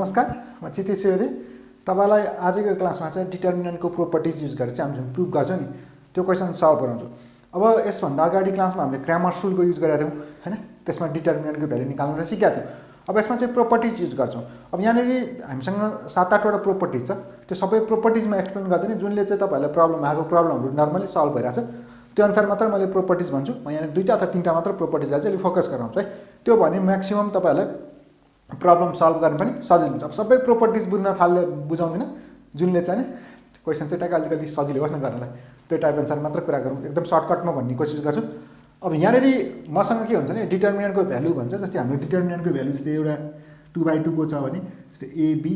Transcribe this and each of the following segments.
नमस्कार, म चिति सुवेदी। तपाईलाई आजको क्लासमा चाहिँ डिटर्मिनेन्टको प्रोपर्टिज युज गरेर चाहिँ हामीले प्रुभ गर्छौं नि, त्यो क्वेसन सल्भ गराउँछौँ। अब यसभन्दा अगाडि क्लासमा हामीले क्रामर्स रुलको युज गरेका थियौँ हैन, त्यसमा डिटर्मिनेन्टको भ्यालु निकाल्न चाहिँ सिकेका थियौँ। अब यसमा चाहिँ प्रोपर्टिज युज गर्छौँ। अब यहाँनिर हामीसँग 7-8 वटा प्रोपर्टिज छ, त्यो सबै प्रोपर्टिजमा एक्सप्लेन गर्दैन, जुनले चाहिँ तपाईहरुलाई प्रब्लम आएको प्रब्लमहरु नर्मली सल्भ भइराछ त्यो अनुसार मात्र मैले प्रोपर्टिज भन्छु। म यहाँ 2टा अथवा 3टा मात्र प्रोपर्टिजलाई चाहिँ फोकस गराउँछु है। त्यो भने म्याक्सिमम तपाईहरुलाई प्रब्लम सल्भ गर्न पनि सजिलो हुन्छ। अब सबै प्रोपर्टिज बुझ्न थाल्ने बुझाउँदिन, जुनले चाहिँ क्वेसन चाहिँ टक्क अलिकति सजिलो होस् न गर्नलाई, त्यो टाइप अनुसार मात्र कुरा गरौँ, एकदम सर्टकटमा भन्ने कोसिस गर्छु। अब यहाँनिर मसँग के हुन्छ नि, डिटर्मिनेन्टको भ्यालु भन्छ। जस्तै हाम्रो डिटर्मिनेन्टको भ्यालु जस्तै एउटा 2/2 को छ भने, जस्तै ए बी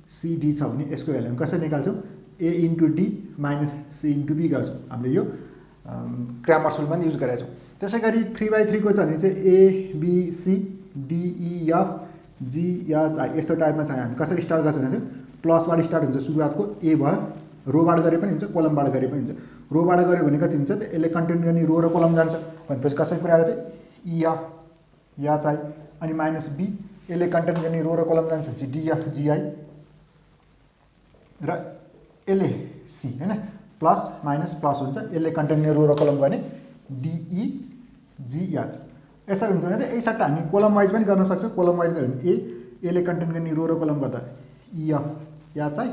सी डी छ भने यसको भ्यालु हामी कसरी निकाल्छौँ, a * d - c * b गर्छौँ। हामीले यो क्रामर्स रुलमा युज गरेका छौँ। त्यसैगरी 3/3 को छ भने चाहिँ a b c d e f g h i यस्तो टाइपमा छ। हामी कसरी स्टार्ट गर्छौँ भने प्लसबाट स्टार्ट हुन्छ, सुरुवातको ए भयो, रोबाट गरे पनि हुन्छ, कोलमबाट गरे पनि हुन्छ। रोबाट गऱ्यो भने कति हुन्छ, यसले कन्टेन्ट गर्ने रो र कोलम जान्छ भनेपछि कसरी कुरा गरेको थियो, e f h i अनि माइनस b, यसले कन्टेन्ट गर्ने रो र कोलम जान्छ भने d f g i र यसले c हैन, प्लस माइनस प्लस हुन्छ, यसले कन्टेन्ट गर्ने रो र कोलम गर्ने d e g h। यसरी हुन्छ भने चाहिँ यसबाट हामी कोलम वाइज पनि गर्न सक्छौँ। कोलम वाइज गऱ्यो भने ए, यसले कन्टेन्ट गर्ने रो र कोलम गर्दा e f h i,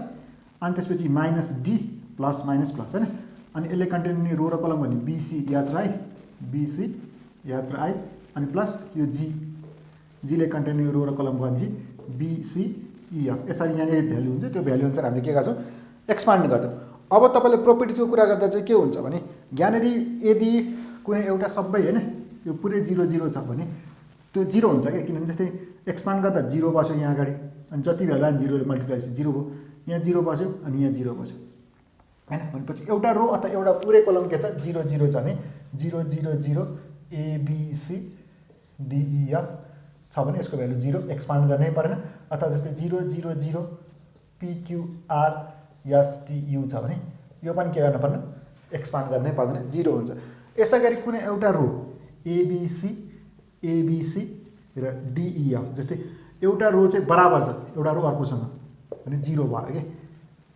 अनि त्यसपछि minus d plus minus plus हैन, अनि यसले कन्टेन्ट गर्ने रो र कोलम गर्ने b c h i b c h i, अनि प्लस यो g, g ले कन्टेन्ट गर्ने रो र कोलम गर्ने b c e f। यसरी यहाँनिर भ्यालु हुन्छ, त्यो भ्यालु अनुसार हामीले के गर्छौँ, एक्सपान्ड गर्छौँ। अब तपाईले प्रोपर्टिजको कुरा गर्दा चाहिँ के हुन्छ भने, यहाँनिर यदि कुनै एउटा सबै हैन यो पुरै 0 छ भने त्यो 0 हुन्छ के, किनभने जस्तै एक्सपान्ड गर्दा 0 बस्यो यहाँ अगाडि, अनि जति भ्यालु आयो 0 ले मल्टिप्लाई 0 भयो, यहाँ 0 बस्यो अनि यहाँ 0 बस्यो हैन। भनेपछि एउटा रो अथवा एउटा पुरै कोलम के छ, 0 0 छ भने 0 0 0 a b c d e f छ भने यसको भ्यालु 0, एक्सपान्ड गर्नै परेन। अथवा जस्तै 0 0 0 p q r s t u छ भने यो पनि के गर्न पर्दैन, एक्सपान्ड गर्नै पर्दैन, 0 हुन्छ। यसैगरी कुनै एउटा रो ABC र DEF, जस्तै एउटा रो चाहिँ बराबर छ एउटा रो अर्कोसँग भने 0 भयो के।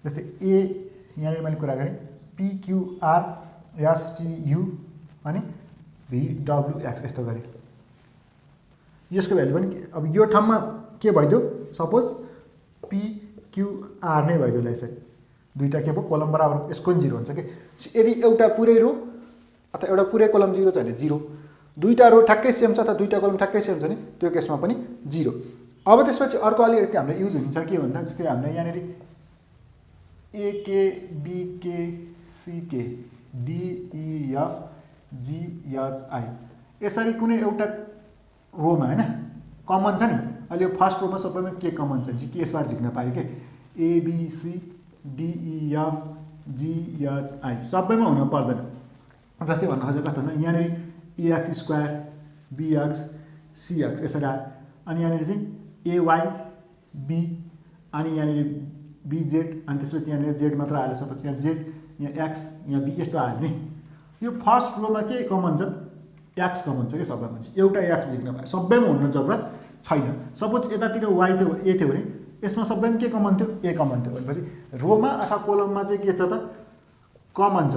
जस्तै A यहाँनिर मैले कुरा गरेँ PQRSTU अनि VWX यस्तो गरेँ, यसको भ्यालु पनि अब यो ठाउँमा के भइदियो, सपोज PQR नै भइदियो यसरी, दुईटा के भयो कोलम बराबर, यसको पनि 0 हुन्छ के। यदि एउटा पुरै रो अथवा एउटा पुरै कोलम 0 छ भने 0, दुईटा रो ठ्याक्कै सेम छ अथवा दुईटा कोलम ठ्याक्कै सेम छ नि त्यो केसमा पनि 0। अब त्यसपछि अर्को अलिकति हामीले युज हुन्छ के भन्दा, जस्तै हामीले यहाँनिर AK BK CK DEF GHI यसरी कुनै एउटा रोमा हैन कमन छ नि, अहिले यो फर्स्ट रोमा सबैमा के कमन छ, के यसबाट झिक्न पायो के, ABC DEF GHI सबैमा हुन पर्दैन। जस्तै भन्नु खोजेको कस्तो भन्दा यहाँनिर ax² bx cx यसरी आयो, अनि यहाँनिर चाहिँ ay b, अनि यहाँनिर bz, अनि त्यसपछि यहाँनिर z मात्र आयो, सपोज यहाँ z यहाँ x यहाँ b यस्तो आयो भने यो फर्स्ट रोमा के कमन छ, x कमन छ कि सबैमा, एउटा x झिक्न पायो, सबैमा हुन जरुरत छैन। सपोज यतातिर y थियो a थियो भने यसमा सबैमा के कमन थियो, a कमन थियो भनेपछि रोमा अथवा कोलममा चाहिँ के छ त, कमन छ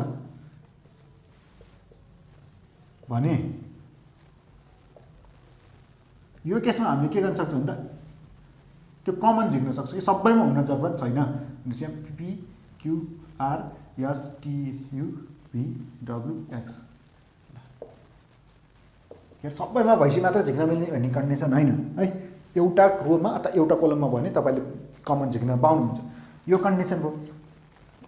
भने यो केसमा हामीले के गर्न सक्छौँ भन्दा त्यो कमन झिक्न सक्छौँ कि सबैमा हुन जरुरत छैन। भनेपछि P Q R S T U V W X के सबैमा भइसि मात्र झिक्न मिल्ने भन्ने कन्डिसन होइन है। एउटा रोमा अथवा एउटा कोलममा भने तपाईले कमन झिक्न पाउनुहुन्छ, यो कन्डिसन भयो।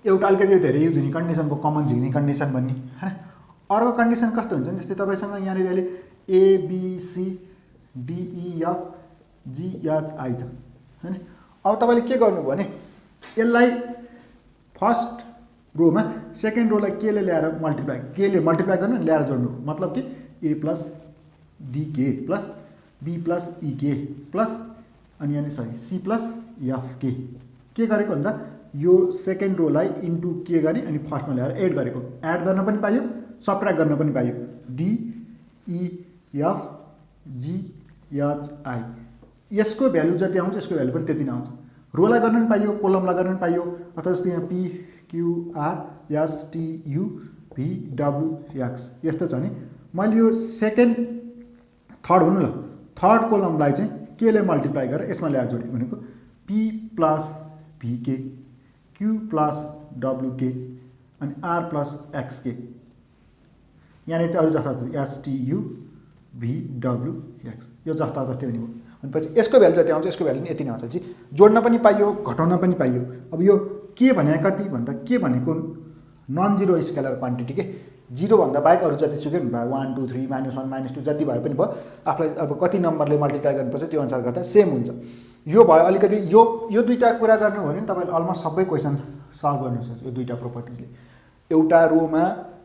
एउटा अलिकति धेरै युज हुने कन्डिसन भयो कमन झिक्ने कन्डिसन भन्ने हैन। अर्को कन्डिसन कस्तो हुन्छ जस्तै तपाईसँग यहाँनिर अहिले ABCDEF GHI छ हैन। अब तपाईले के गर्नु भने यसलाई फर्स्ट रोमा सेकेन्ड रोलाई के ले ल्याएर मल्टिप्लाई, के ले मल्टिप्लाई गर्नु ल्याएर जोड्नु, मतलब कि A + DK + B + EK plus अनि यहाँ सरी C + FK के गरेको भन्दा यो सेकेन्ड रोलाई इन्टु के गरे अनि फर्स्टमा ल्याएर एड गरेको, एड गर्न पनि पाइयो सबट्र्याक्ट गर्न पनि पाइयो, DEF GHI यसको भ्यालु जति आउँछ यसको भ्यालु पनि त्यति नै आउँछ। रोलाई गर्न पनि पाइयो, कोलमलाई गर्न पनि पाइयो। अथवा जस्तै यहाँ PQRSTUVWX यस्तो छ नि। मैले यो सेकेन्ड थर्ड हुनु ल, थर्ड कोलमलाई चाहिँ केले मल्टिप्लाई गरेर यसमा ल्याएर जोडेँ भनेको P plus VK, Q plus WK अनि R प्लस XK। यहाँनिर चाहिँ अरू जस्ता STUVWX यो जस्ता जस्तै हुने भयो। अनि पछि यसको भ्यालु जति आउँछ यसको भ्यालु पनि यति नै आउँछ। जी जोड्न पनि पाइयो, घटाउन पनि पाइयो। अब यो के भने कति भन्दा के भनेको नन जिरो स्केलर क्वान्टिटी के, जिरो भन्दा बाहेक अरू जति सुकै पनि भयो, 1 2 3 -1 -2 जति भए पनि भयो, आफूलाई अब कति नम्बरले मल्टिप्लाई गर्नुपर्छ त्यो अनुसार गर्दा सेम हुन्छ। यो भयो अलिकति यो दुईवटा कुरा गर्नु भयो भने तपाईँले अलमोस्ट सबै क्वेसन सल्भ गर्नु सक्छ यो दुईवटा प्रोपर्टिजले। एउटा रोमा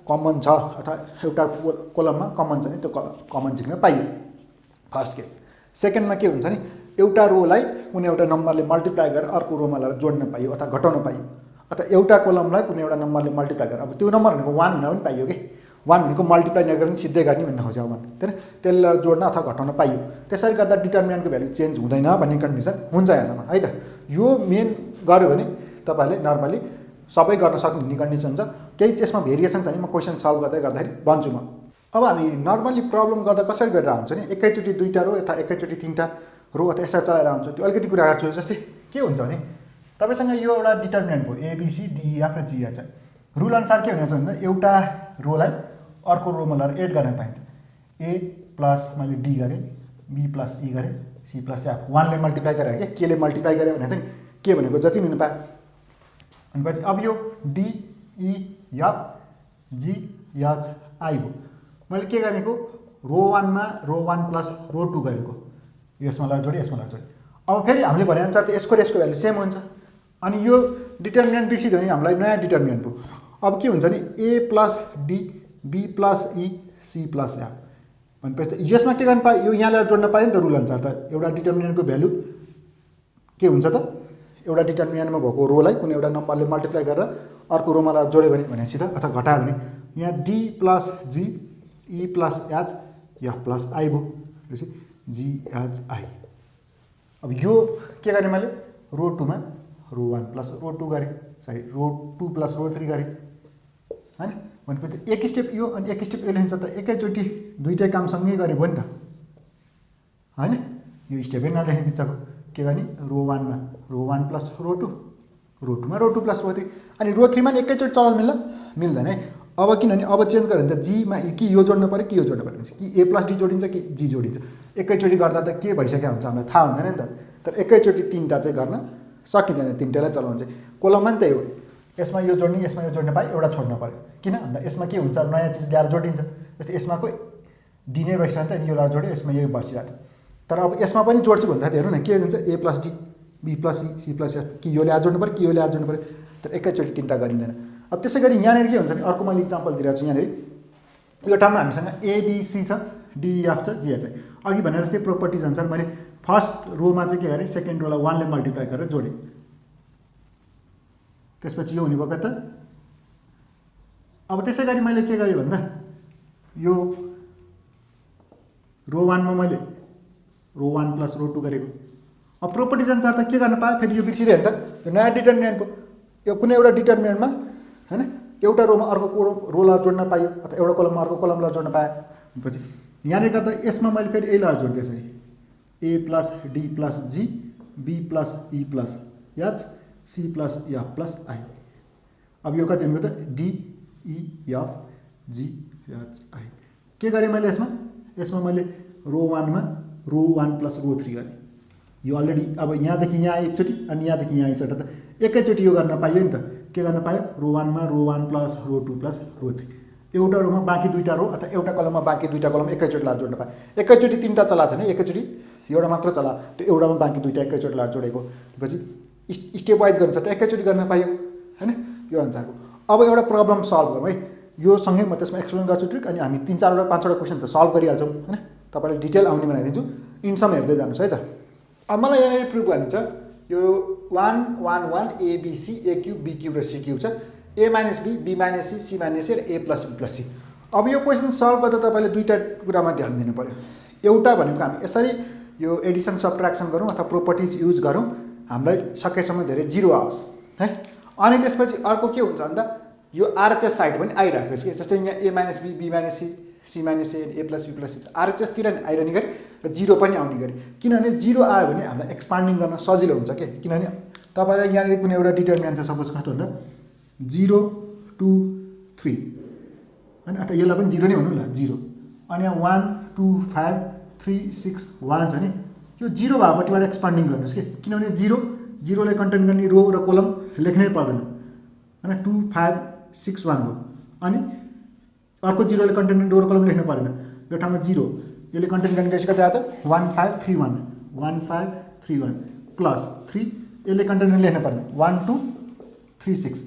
कमन छ अथवा एउटा कोलममा कमन छ नि त्यो कमन झिक्न पाइयो फर्स्ट केस। सेकेन्डमा के हुन्छ नि, एउटा रोलाई कुनै एउटा नम्बरले मल्टिप्लाई गरेर अर्को रोमा लगाएर जोड्न पाइयो अथवा घटाउन पाइयो, अथवा एउटा कोलमलाई कुनै एउटा नम्बरले मल्टिप्लाई गरेर, अब त्यो नम्बर भनेको 1 हुन पनि पाइयो कि, 1 भनेको मल्टिप्लाई नगरेर पनि सिधै गर्ने भन्ने खोज्यो 1 होइन, त्यसलाई जोड्न अथवा घटाउन पाइयो। त्यसरी गर्दा डिटर्मिनेन्टको भ्यालु चेन्ज हुँदैन भन्ने कन्डिसन हुन्छ यहाँसम्म है त। यो मेन गर्यो भने तपाईँहरूले नर्मली सबै गर्न सक्ने कन्डिसन छ। केही त्यसमा भेरिएसन छ भने म क्वेसन सल्भ गर्दाखेरि भन्छु म। अब हामी नर्मली प्रब्लम गर्दा कसरी गरेर हुन्छ नि, एकैचोटि दुईवटा रो अथवा एकैचोटि तिनवटा रो अथवा यसरी चलाएर हुन्छ। त्यो अलिकति कुरा गर्छु। जस्तै के हुन्छ भने तपाईँसँग यो एउटा डिटर्मिनेन्ट भयो ABCDEF र GH। रुल अनुसार के हुनेछ भन्दा एउटा रोलाई अर्को रोमा लगाएर एड गर्न पाइन्छ। A प्लस मैले D गरेँ, B प्लस E गरेँ, C प्लस F 1ले मल्टिप्लाई गरेँ के, केले मल्टिप्लाई गरेँ भने त नि के भनेको जति हुनु पायो। अनि पछि अब यो DEF GH I भयो। मैले के गरेको रो 1 मा रो 1 प्लस रो 2 गरेको, यसमा लगाएर जोडेँ यसमा लगाएर जोडेँ। अब फेरि हामीले भनेअनुसार त यसको र यसको भ्यालु सेम हुन्छ। अनि यो डिटर्मिनेन्ट बिर्सिदियो भने हामीलाई नयाँ डिटर्मिनेन्ट भयो। अब के हुन्छ नि A plus D B plus E C plus F भनेपछि त यसमा के गर्न पायो, यो यहाँ ल्याएर जोड्न पायो नि त रुल अनुसार। त एउटा डिटर्मिनेन्टको भ्यालु के हुन्छ त, एउटा डिटर्मिनेन्टमा भएको रोलाई कुनै एउटा नम्बरले मल्टिप्लाई गरेर अर्को रोमा लगाएर जोड्यो भनेपछि त अथवा घटायो भने यहाँ D plus G E plus H F plus I भयो, GH I। अब यो के गरेँ मैले रो 2 मा रो 1 प्लस रो 2 गरेँ, सरी रो 2 प्लस रो 3 गरेँ हैन। भनेपछि एक स्टेप यो अनि एक स्टेप यसले हुन्छ त एकैचोटि दुईटै काम सँगै गरे भयो नि त हैन। यो स्टेपै नदेख्ने बित्थाको के गर्ने रो 1 मा रो 1 प्लस रो 2, रो 2 मा रो 2 प्लस रो 3 अनि रो 3 मा एकैचोटि चलाउन मिल्दैन है। अब किनभने अब चेन्ज गर्यो भने त जी मा कि यो जोड्नु पर्यो कि यो जोड्नु पर्यो, कि A प्लस D जोडिन्छ कि G जोडिन्छ। एकैचोटि गर्दा त के भइसक्यो हुन्छ हामीलाई थाहा हुँदैन नि त। तर एकैचोटि तिनवटा चाहिँ गर्न सकिँदैन, तिनवटालाई चलाउनु चाहिँ। कोलममा नि त्यही हो, यसमा यो जोड्ने यसमा यो जोड्न पाए एउटा छोड्नु पर्यो। किन भन्दा यसमा के हुन्छ नयाँ चिज ल्याएर जोडिन्छ। जस्तै यसमा को D नै बसिरहन्छ अनि यो ल्याएर जोड्यो यसमा यो बसिरहेको थियो। तर अब यसमा पनि जोड्छु भन्दा हेर्नु न के हुन्छ A plus D B plus C C plus F कि यो ल्याएर जोड्नु पर्यो कि यो ल्याएर जोड्नु पर्यो। तर एकैचोटि तिनवटा गरिँदैन। अब त्यसै गरी यहाँनिर के हुन्छ नि अर्को मैले इक्जाम्पल दिइरहेको छु। यहाँनिर यो ठाउँमा हामीसँग ABC छ, DEF छ, GH छ। अघि भने जस्तै प्रोपर्टिज अनुसार मैले फर्स्ट रोमा चाहिँ के गरेँ सेकेन्ड रोलाई 1 ले मल्टिप्लाई गरेर जोडेँ। त्यसपछि यो हुने भयो त। अब त्यसै गरी मैले के गरेँ भन्दा यो रो 1 मा मैले रो 1 प्लस रो 2 गरेको। अब प्रोपर्टिज अनुसार त के गर्न पाएँ, फेरि यो बिर्सिदिएँ नि त, यो नयाँ डिटर्मिनेन्ट भयो। यो कुनै एउटा डिटर्मिनेन्टमा हैन एउटा रोमा अर्को रोलाई जोड्न पाइयो अथवा एउटा कोलममा अर्को कोलमलाई जोड्न पाएँ। पछि यहाँनिर गर्दा यसमा मैले फेरि ए लगाएर जोड्दै यसरी A plus D plus G B plus E plus H C plus F plus I। अब यो कति हुनुभयो त DEF GH I। के गरेँ मैले यसमा मैले रो 1 मा रो 1 प्लस रो 3 गरेँ। यो अलरेडी अब यहाँदेखि यहाँ एकचोटि अनि यहाँदेखि यहाँ एकचोटि त एकैचोटि यो गर्न पाइयो नि त। के गर्न पायो रो 1 मा रो 1 प्लस रो 2 प्लस रो 3 एउटा रोमा बाँकी दुईवटा रो अथवा एउटा कलममा बाँकी दुईवटा कलम एकैचोटि लाएर जोड्न पाएँ। एकैचोटि तिनवटा चला छैन, एकैचोटि एउटा मात्र चला, त्यो एउटामा बाँकी दुईवटा एकैचोटि लाएर जोडेको। पछि स्टेप वाइज गर्नु छ त एकैचोटि गर्न पाइयो हैन यो अनुसारको। अब एउटा प्रब्लम सल्भ गरौँ है, यो सँगै म त्यसमा एक्सप्लेन गर्छु ट्रिक अनि हामी 3-4वटा 5वटा क्वेसन त सल्भ गरिहाल्छौँ हैन। तपाईँले डिटेल आउने बनाइदिन्छु, इन्डसम्म हेर्दै जानुहोस् है त। अब मलाई यहाँनिर प्रुभ गर्नु छ यो 1 1 1 ABC A cube B cube र C क्युब छ, A minus B B minus C C minus C र A plus B plus C। अब यो क्वेसन सल्भ गर्दा तपाईँले दुईवटा कुरामा ध्यान दिनु पऱ्यो। एउटा भनेको हामी यसरी यो एडिसन सब्ट्र्याक्सन गरौँ अथवा प्रोपर्टिज युज गरौँ हामीलाई सकेसम्म धेरै 0 आओस् है। अनि त्यसपछि अर्को के हुन्छ भन्दा यो आरएचएस साइड पनि आइरहेको छ कि, जस्तै यहाँ a - b b - c c - a a + b + c RHS तिर नि आइरहने गरी र 0 पनि आउने गरी, किनभने 0 आयो भने हामीलाई एक्सपान्डिङ गर्न सजिलो हुन्छ के। किनभने तपाईलाई यहाँनिर कुनै एउटा डिटर्मिनेन्ट छ, सपोज कस्तो भन्दा 0 2 3 हैन, अथवा यसलाई पनि 0 नै भनौँ ल 0, अनि यहाँ 1 2 5 3 6 1 छ नि, यो 0 भएपट्टिबाट एक्सपान्डिङ गर्नुहोस् के, किनभने 0 ले कन्टेन गर्ने रो र कोलम लेख्नै पर्दैन हैन। 2 5 6 1 हो, अनि अर्को 0 ले कन्टेन गर्ने रो र कोलम लेख्नु परेन, यो ठाउँमा 0 यसले कन्टेन गर्ने गएपछि कति आयो त 1 5 3 1 1 5 3 1 प्लस 3 यसले कन्टेन गर्ने लेख्नु पर्ने 1 2 3 6।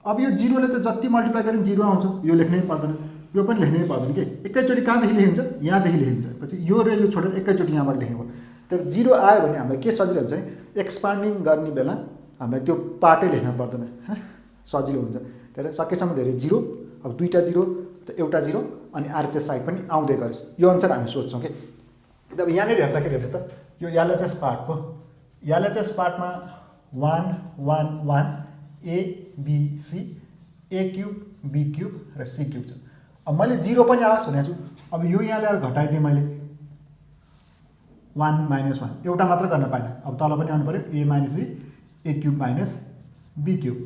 अब यो 0 ले त जति मल्टिप्लाई गरे 0 आउँछ, यो लेख्नै पर्दैन, यो पनि लेख्नै पर्दैन के, एकैचोटि कहाँदेखि लेखिन्छ, यहाँदेखि लेखिन्छ, पछि यो र यो छोडेर एकैचोटि यहाँबाट लेख्नु भयो। तर 0 आयो भने हामीलाई के सजिलो हुन्छ नि, एक्सपान्डिङ गर्ने बेला हामीलाई त्यो पार्टै लेख्न पर्दैन हैन, सजिलो हुन्छ। तर सकेसम्म धेरै 0, अब दुईटा 0 त एउटा 0 अनि आरएचएस साइड पनि आउँदै गरोस्, यो अनुसार हामी सोच्छौँ के। अब यहाँनिर हेर्दाखेरि हेर्छ त यो एलएचएस पार्ट हो, एलएचएस पार्टमा 1 1 1 a b c a cube b cube र c क्यूब छ। अब मैले 0 पनि आओस् भनेको छु, अब यो यहाँ ल्याएर घटाइदिएँ मैले 1 - 1 एउटा मात्र गर्न पाइनँ, अब तल पनि आउनु पर्यो a - b a cube - b cube.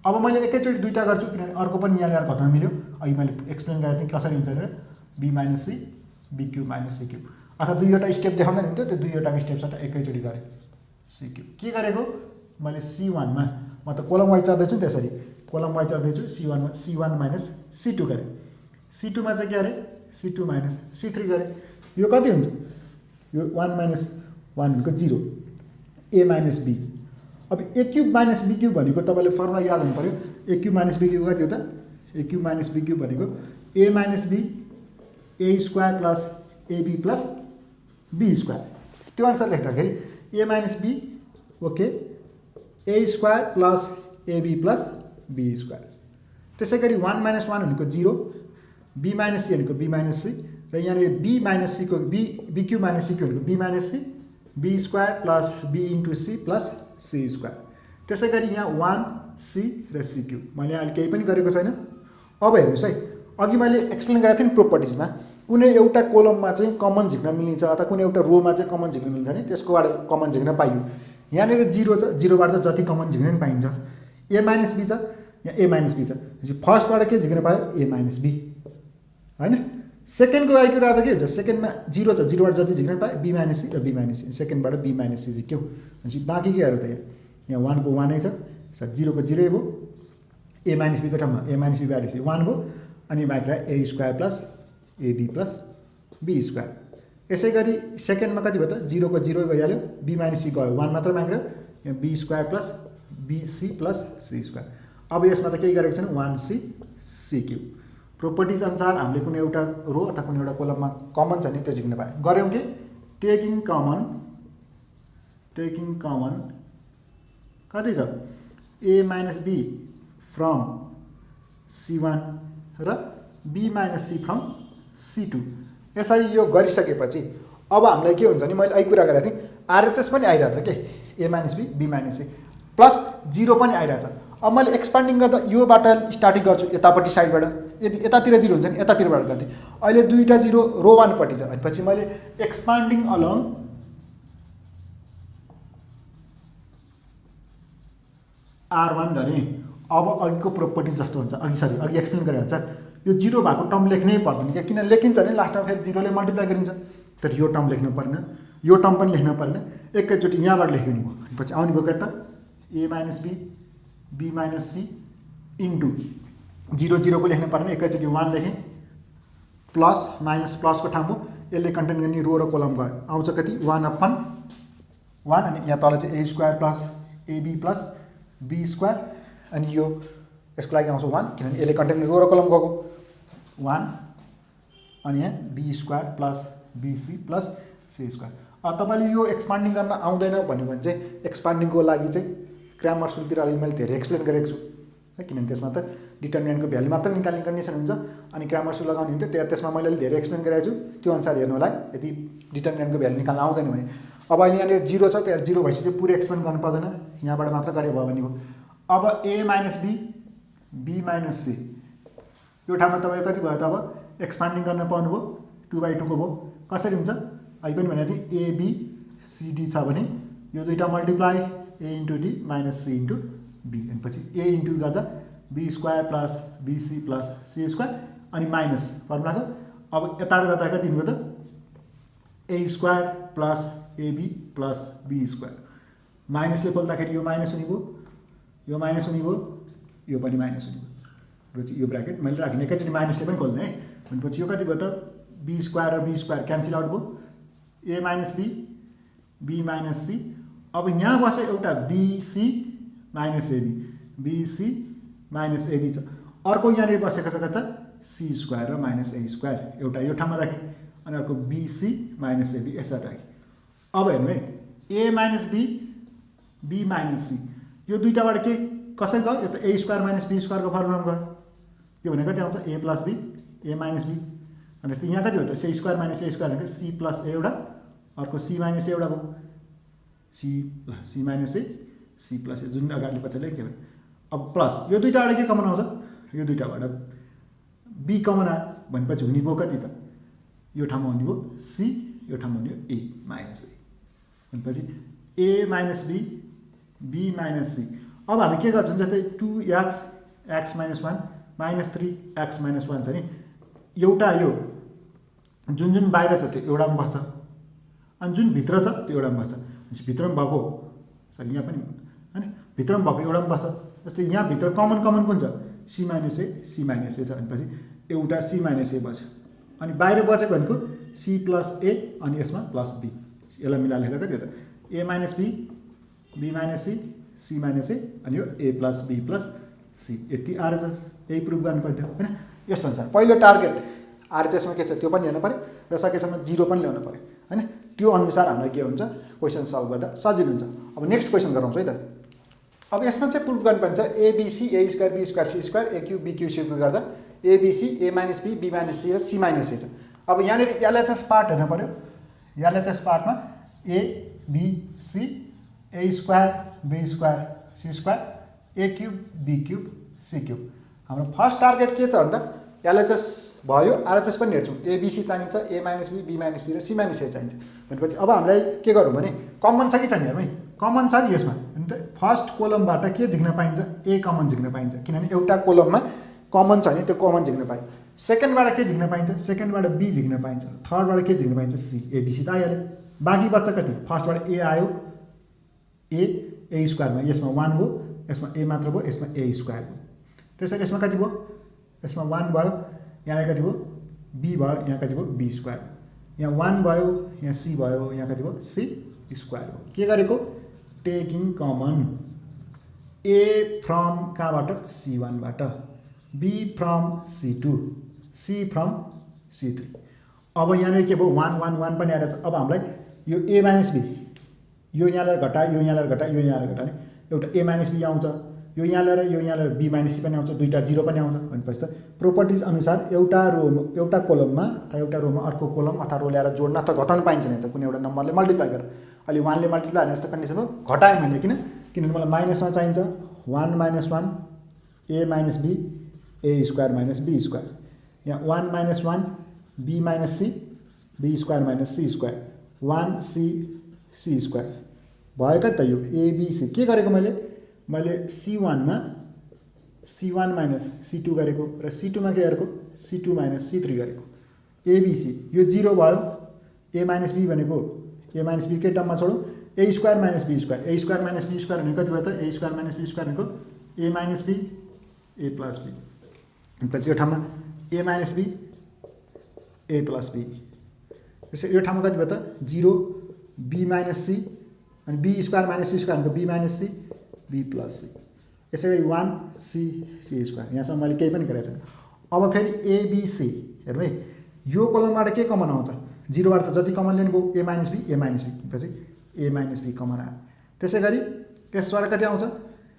अब मैले एकैचोटि दुईटा गर्छु किनभने अर्को पनि यहाँ ल्याएर घटाउन मिल्यो, अघि मैले एक्सप्लेन गरेको थिएँ कसरी हुन्छ भनेर, b - c b cube - c cube, अथवा दुईवटा स्टेप देखाउँदा नि हुन्थ्यो, त्यो दुईवटाको स्टेप्सबाट एकैचोटि गरेँ c क्यूब। के गरेको मैले c1 मा, म त कोलम वाइज चढ्दैछु त्यसरी कोलम वाइज चढ्दैछु, c1 मा c1 - c2 गरेँ, c2 मा चाहिँ के गरेँ c2 - c3 गरेँ, यो कति हुन्छ, यो 1 - 1 भनेको 0 a - b। अब a क्यूब - b क्यूब भनेको तपाईँले फर्मुला याद हुनु पर्यो, a क्यूब - b क्यूब कति हो त, a क्यूब - b क्यूब भनेको a - b a square plus ab plus b square, त्यो अनुसार लेख्दाखेरि a - b okay a square plus ab plus b square. त्यसै गरी 1 - 1 भनेको 0, b - c भनेको b - c, र यहाँनिर b - c को b क्यूब - c भनेको b - c b square plus b into c plus c square. त्यसै गरी यहाँ 1 c र c क्यूब, मैले अहिले केही पनि गरेको छैन। अब हेर्नुहोस् है, अघि मैले एक्सप्लेन गरेको थिएँ नि प्रोपर्टिजमा, कुनै एउटा कोलममा चाहिँ कमन झिक्न मिल्छ अथवा कुनै एउटा रोमा चाहिँ कमन झिक्न मिल्छ भने त्यसकोबाट कमन झिक्न पाइयो। यहाँनिर 0 छ, 0बाट त जति कमन झिक्न पनि पाइन्छ, a - b छ, यहाँ a - b छ, फर्स्टबाट के झिक्न पायो a - b हैन। सेकेन्डको आइको राख्दा के हुन्छ, सेकेन्डमा 0 छ, 0बाट जति झिक्न पायो b - c र b - c, सेकेन्डबाट b - c झिक्यौँ, भनेपछि बाँकी के अरू त यहाँ 1 को 1 नै छ, 0 को 0 भयो, a - b को ठाउँमा a - b भ्यालु 1 भयो, अनि बाँकी रह्यो a square plus ab plus b square. यसै गरी सेकेन्डमा कति भयो त, 0 को 0 भइहाल्यो, b - c गयो 1 मात्र बाँकी रह्यो, यहाँ b square plus bc plus c square. अब यसमा त केही गरेको छैन, 1c c क्यूब। प्रोपर्टिज अनुसार हामीले कुनै एउटा रो अथवा कुनै एउटा कोलममा कमन छ नि त्यो झिक्न पायो, गऱ्यौँ कि टेकिङ कमन कति त a - b फ्रम c1 र b - c फ्रम c2। यसरी यो गरिसकेपछि अब हामीलाई के हुन्छ नि, मैले अहिले कुरा गरेको थिएँ आरएचएस पनि आइरहेछ के, a - b b - c plus 0 पनि आइरहेछ। अब मैले एक्सपान्डिङ गर्दा योबाट स्टार्टिङ गर्छु यतापट्टि साइडबाट, यदि यतातिर 0 हुन्छ नि यतातिरबाट गर्थेँ, अहिले दुईवटा 0 रो 1 पट्टि छ भनेपछि मैले एक्सपान्डिङ अलोङ R1 गरेँ। अब अघिको प्रोपर्टी जस्तो हुन्छ, अघि एक्सप्लेन गरे अनुसार यो 0 भएको टर्म लेख्नै पर्दैन क्या, किन लेखिन्छ भने लास्टमा फेरि 0 ले मल्टिप्लाई गरिन्छ, तर यो टर्म लेख्नु परेन, यो टर्म पनि लेख्नु परेन, एकैचोटि यहाँबाट लेख्नु भयो, पछि आउने भयो कता a - b b - c into 0 0 को लेख्नु परेन, एकैचोटि 1 लेखेँ, प्लस माइनस प्लसको ठाउँमा यसले कन्टेन गर्ने रो र कोलम गयो, आउँछ कति 1/1, अनि यहाँ तल चाहिँ a square plus ab plus b square, अनि यो यसको लागि आउँछ 1 किनभने यसले कन्टेन गर्ने रो र कोलम गएको 1, अनि यहाँ b square plus bc plus c square. अब तपाईँले यो एक्सपान्डिङ गर्न आउँदैन भन्यो भने चाहिँ एक्सपान्डिङको लागि चाहिँ ग्रामर सुलतिर अघि मैले धेरै एक्सप्लेन गरेको छु है, किनभने त्यसमा त डिटर्मिनेन्टको भ्यालु मात्र निकाल्ने कन्डिसन हुन्छ, अनि ग्रामर सुल लगाउने हुन्थ्यो, त्यसमा मैले धेरै एक्सप्लेन गरेको छु, त्यो अनुसार हेर्नु होला यदि डिटर्मिनेन्टको भ्यालु निकाल्न आउँदैन भने। अब अहिले यहाँनिर 0 छ, त्यहाँ 0 भएपछि चाहिँ पुरै एक्सपेन्ड गर्नु पर्दैन, यहाँबाट मात्र गरे भयो भने भयो। अब a minus b, b minus c, यो ठाउँमा तपाईँ कति भयो त? अब एक्सपान्डिङ गर्न पाउनुभयो, 2/2 को भयो। कसरी हुन्छ? अहिले पनि भनेको थिएँ ab cd छ भने यो दुईवटा multiply a into d minus c into b, अनि पछि a इन्टु गर्दा b square plus bc plus c square अनि माइनस फर्मुलाको। अब यताबाट गर्दा कति हुनुभयो त? a square plus ab plus b square, माइनसले खोल्दाखेरि यो माइनस हुने भयो, यो माइनस हुने भयो, यो पनि माइनस हुने भयो। पछि यो ब्राकेट मैले राखेँ, एकैचोटि माइनसले पनि खोल्ने है। भनेपछि यो कति भयो त? b स्क्वायर र b स्क्वायर क्यान्सल आउट भयो, a minus b, b minus c। अब यहाँ बस्यो एउटा bc minus ab, bc minus ab छ। अर्को यहाँनिर बसेको छ कता? c स्क्वायर र माइनस a स्क्वायर, एउटा यो ठाउँमा राखेँ अनि अर्को bc माइनस ab यसरी राखेँ। अब हेर्नु है, a minus b, b minus c, यो दुईटाबाट के कसरी गयो? यो त a स्क्वायर माइनस b स्क्वायरको फर्मुलामा गयो। यो भनेको कति आउँछ? a plus b, a minus b। अनि यस्तै यहाँ कति हो त? c square minus a square भनेको c प्लस a एउटा, अर्को c माइनस a एउटा भयो, c minus a, c plus a, जुन अगाडि पछाडि के भयो। अब प्लस यो दुईटाबाट के कमन आउँछ? यो दुईटाबाट b कमन आयो भनेपछि हुने भयो कति त? यो ठाउँमा हुने भयो c, यो ठाउँमा हुने a माइनस a, भनेपछि a minus b, b minus c। अब हामी के गर्छौँ? जस्तै 2x x minus 1 minus 3x minus 1 छ नि, एउटा यो जुन जुन बाहिर छ त्यो एउटामा बस्छ, अनि जुन भित्र छ त्यो एउटामा बस्छ। भित्रमा भएको सरी यहाँ पनि होइन, भित्रमा भएको एउटामा बस्छ। जस्तै यहाँ भित्र कमन कुन छ? c माइनस a छ, भनेपछि एउटा c माइनस a बस्यो, अनि बाहिर बचेको भनेको c प्लस a अनि यसमा प्लस b, यसलाई मिलाएर लेख्दा कति हो त? a minus b, b minus c, c minus a अनि यो a plus b plus c। यति आरएचएस यही प्रुभ गर्नु पर्थ्यो होइन। यस्तो हुन्छ, पहिलो टार्गेट आरएचएसमा के छ त्यो पनि हेर्नु पऱ्यो र सकेसम्म 0 पनि ल्याउनु पऱ्यो होइन। त्यो अनुसार हामीलाई के हुन्छ? क्वेसन सल्भ गर्दा सजिलो हुन्छ। अब नेक्स्ट क्वेसन गराउँछु है त। अब यसमा चाहिँ प्रुभ गर्नुपर्छ ABC, A square B square C square, A cube B cube C cube गर्दा ABC, A minus B, B minus C र सी माइनस ए छ। अब यहाँनिर एलएचएस पार्ट हेर्नु पऱ्यो। एलएचएस पार्टमा A B C, A square B square C square, A cube B cube C cube. हाम्रो first target के छ भन्दा एलएचएस भयो, आरएचएस पनि हेर्छौँ। एबिसी चाहिन्छ, ए माइनस बी माइनस सी र सी माइनस ए चाहिन्छ भनेपछि अब हामीलाई के गरौँ भने कमन छ कि छैन हेरौँ है। कमन छ नि यसमा, अनि त फर्स्ट कोलमबाट के झिक्न पाइन्छ? ए कमन झिक्न पाइन्छ, किनभने एउटा कोलममा कमन छ भने त्यो कमन झिक्न पाइयो। सेकेन्डबाट के झिक्न पाइन्छ? सेकेन्डबाट बी झिक्न पाइन्छ। थर्डबाट के झिक्न पाइन्छ? सी। एबिसी त आइहाल्यो। बाँकी बच्चा कति? फर्स्टबाट ए आयो, ए स्क्वायरमा, यसमा 1 हो, यसमा ए मात्र भयो, यसमा ए स्क्वायर भयो। त्यसरी यसमा कति भयो? यसमा 1 भयो, यहाँ कति भयो? बी भयो, यहाँ कति भयो? B square. यहाँ 1 भयो, यहाँ सी भयो, यहाँ कति भयो? सी स्क्वायर भयो। के गरेको? टेकिङ कमन ए फ्रम कहाँबाट? C1बाट, B from C2, C from C3। अब यहाँनिर के भयो? 1 1 1 पनि आएर छ। अब हामीलाई यो ए माइनस बी, यो यहाँ लिएर घटा, यो यहाँ लिएर घटा, यो यहाँ लिएर घटा, एउटा ए माइनस बी आउँछ, यो यहाँ लिएर बी माइनस सी पनि आउँछ, दुईवटा 0 पनि आउँछ भनेपछि त प्रोपर्टिज अनुसार एउटा कोलममा अथवा एउटा रोमा अर्को कोलम अथवा रो ल्याएर जोड्न अथवा घटाउन पाइन्छ नि त, कुनै एउटा नम्बरले मल्टिप्लाई गरेर। अहिले 1 ले मल्टिप्लाई गर्ने जस्तो कन्डिसन हो, घटाएँ मैले किनभने मलाई माइनसमा चाहिन्छ 1 minus 1 A minus B, A square minus B square, यहाँ 1 minus 1 B minus C, B square minus C square, 1 C square भयो। कति त यो एबिसी के गरेको मैले C1मा C1 माइनस C2 गरेको र C2मा के गरेको? C2 माइनस C3 गरेको। एबिसी यो 0 भयो, ए माइनस बी भनेको ए माइनस बी के टर्ममा छोडौँ? A square minus B square, A square minus B square भनेको कति भयो त? A square minus B square भनेको A minus B A plus B, पछि यो ठाउँमा A minus B A plus B, त्यसै यो ठाउँमा कति भयो त? 0 बी माइनस सी, अनि B square minus C square भनेको B minus C B plus C, यसै गरी 1 सी स्क्वायर। यहाँसम्म मैले केही पनि गरेको छैन। अब फेरि एबिसी हेरौँ है, यो कोलमबाट के कमन आउँछ? 0बाट त जति कमन लिनु भयो ए माइनस बी पछि ए माइनस बी कमन आयो। त्यसै गरी यसबाट कति आउँछ?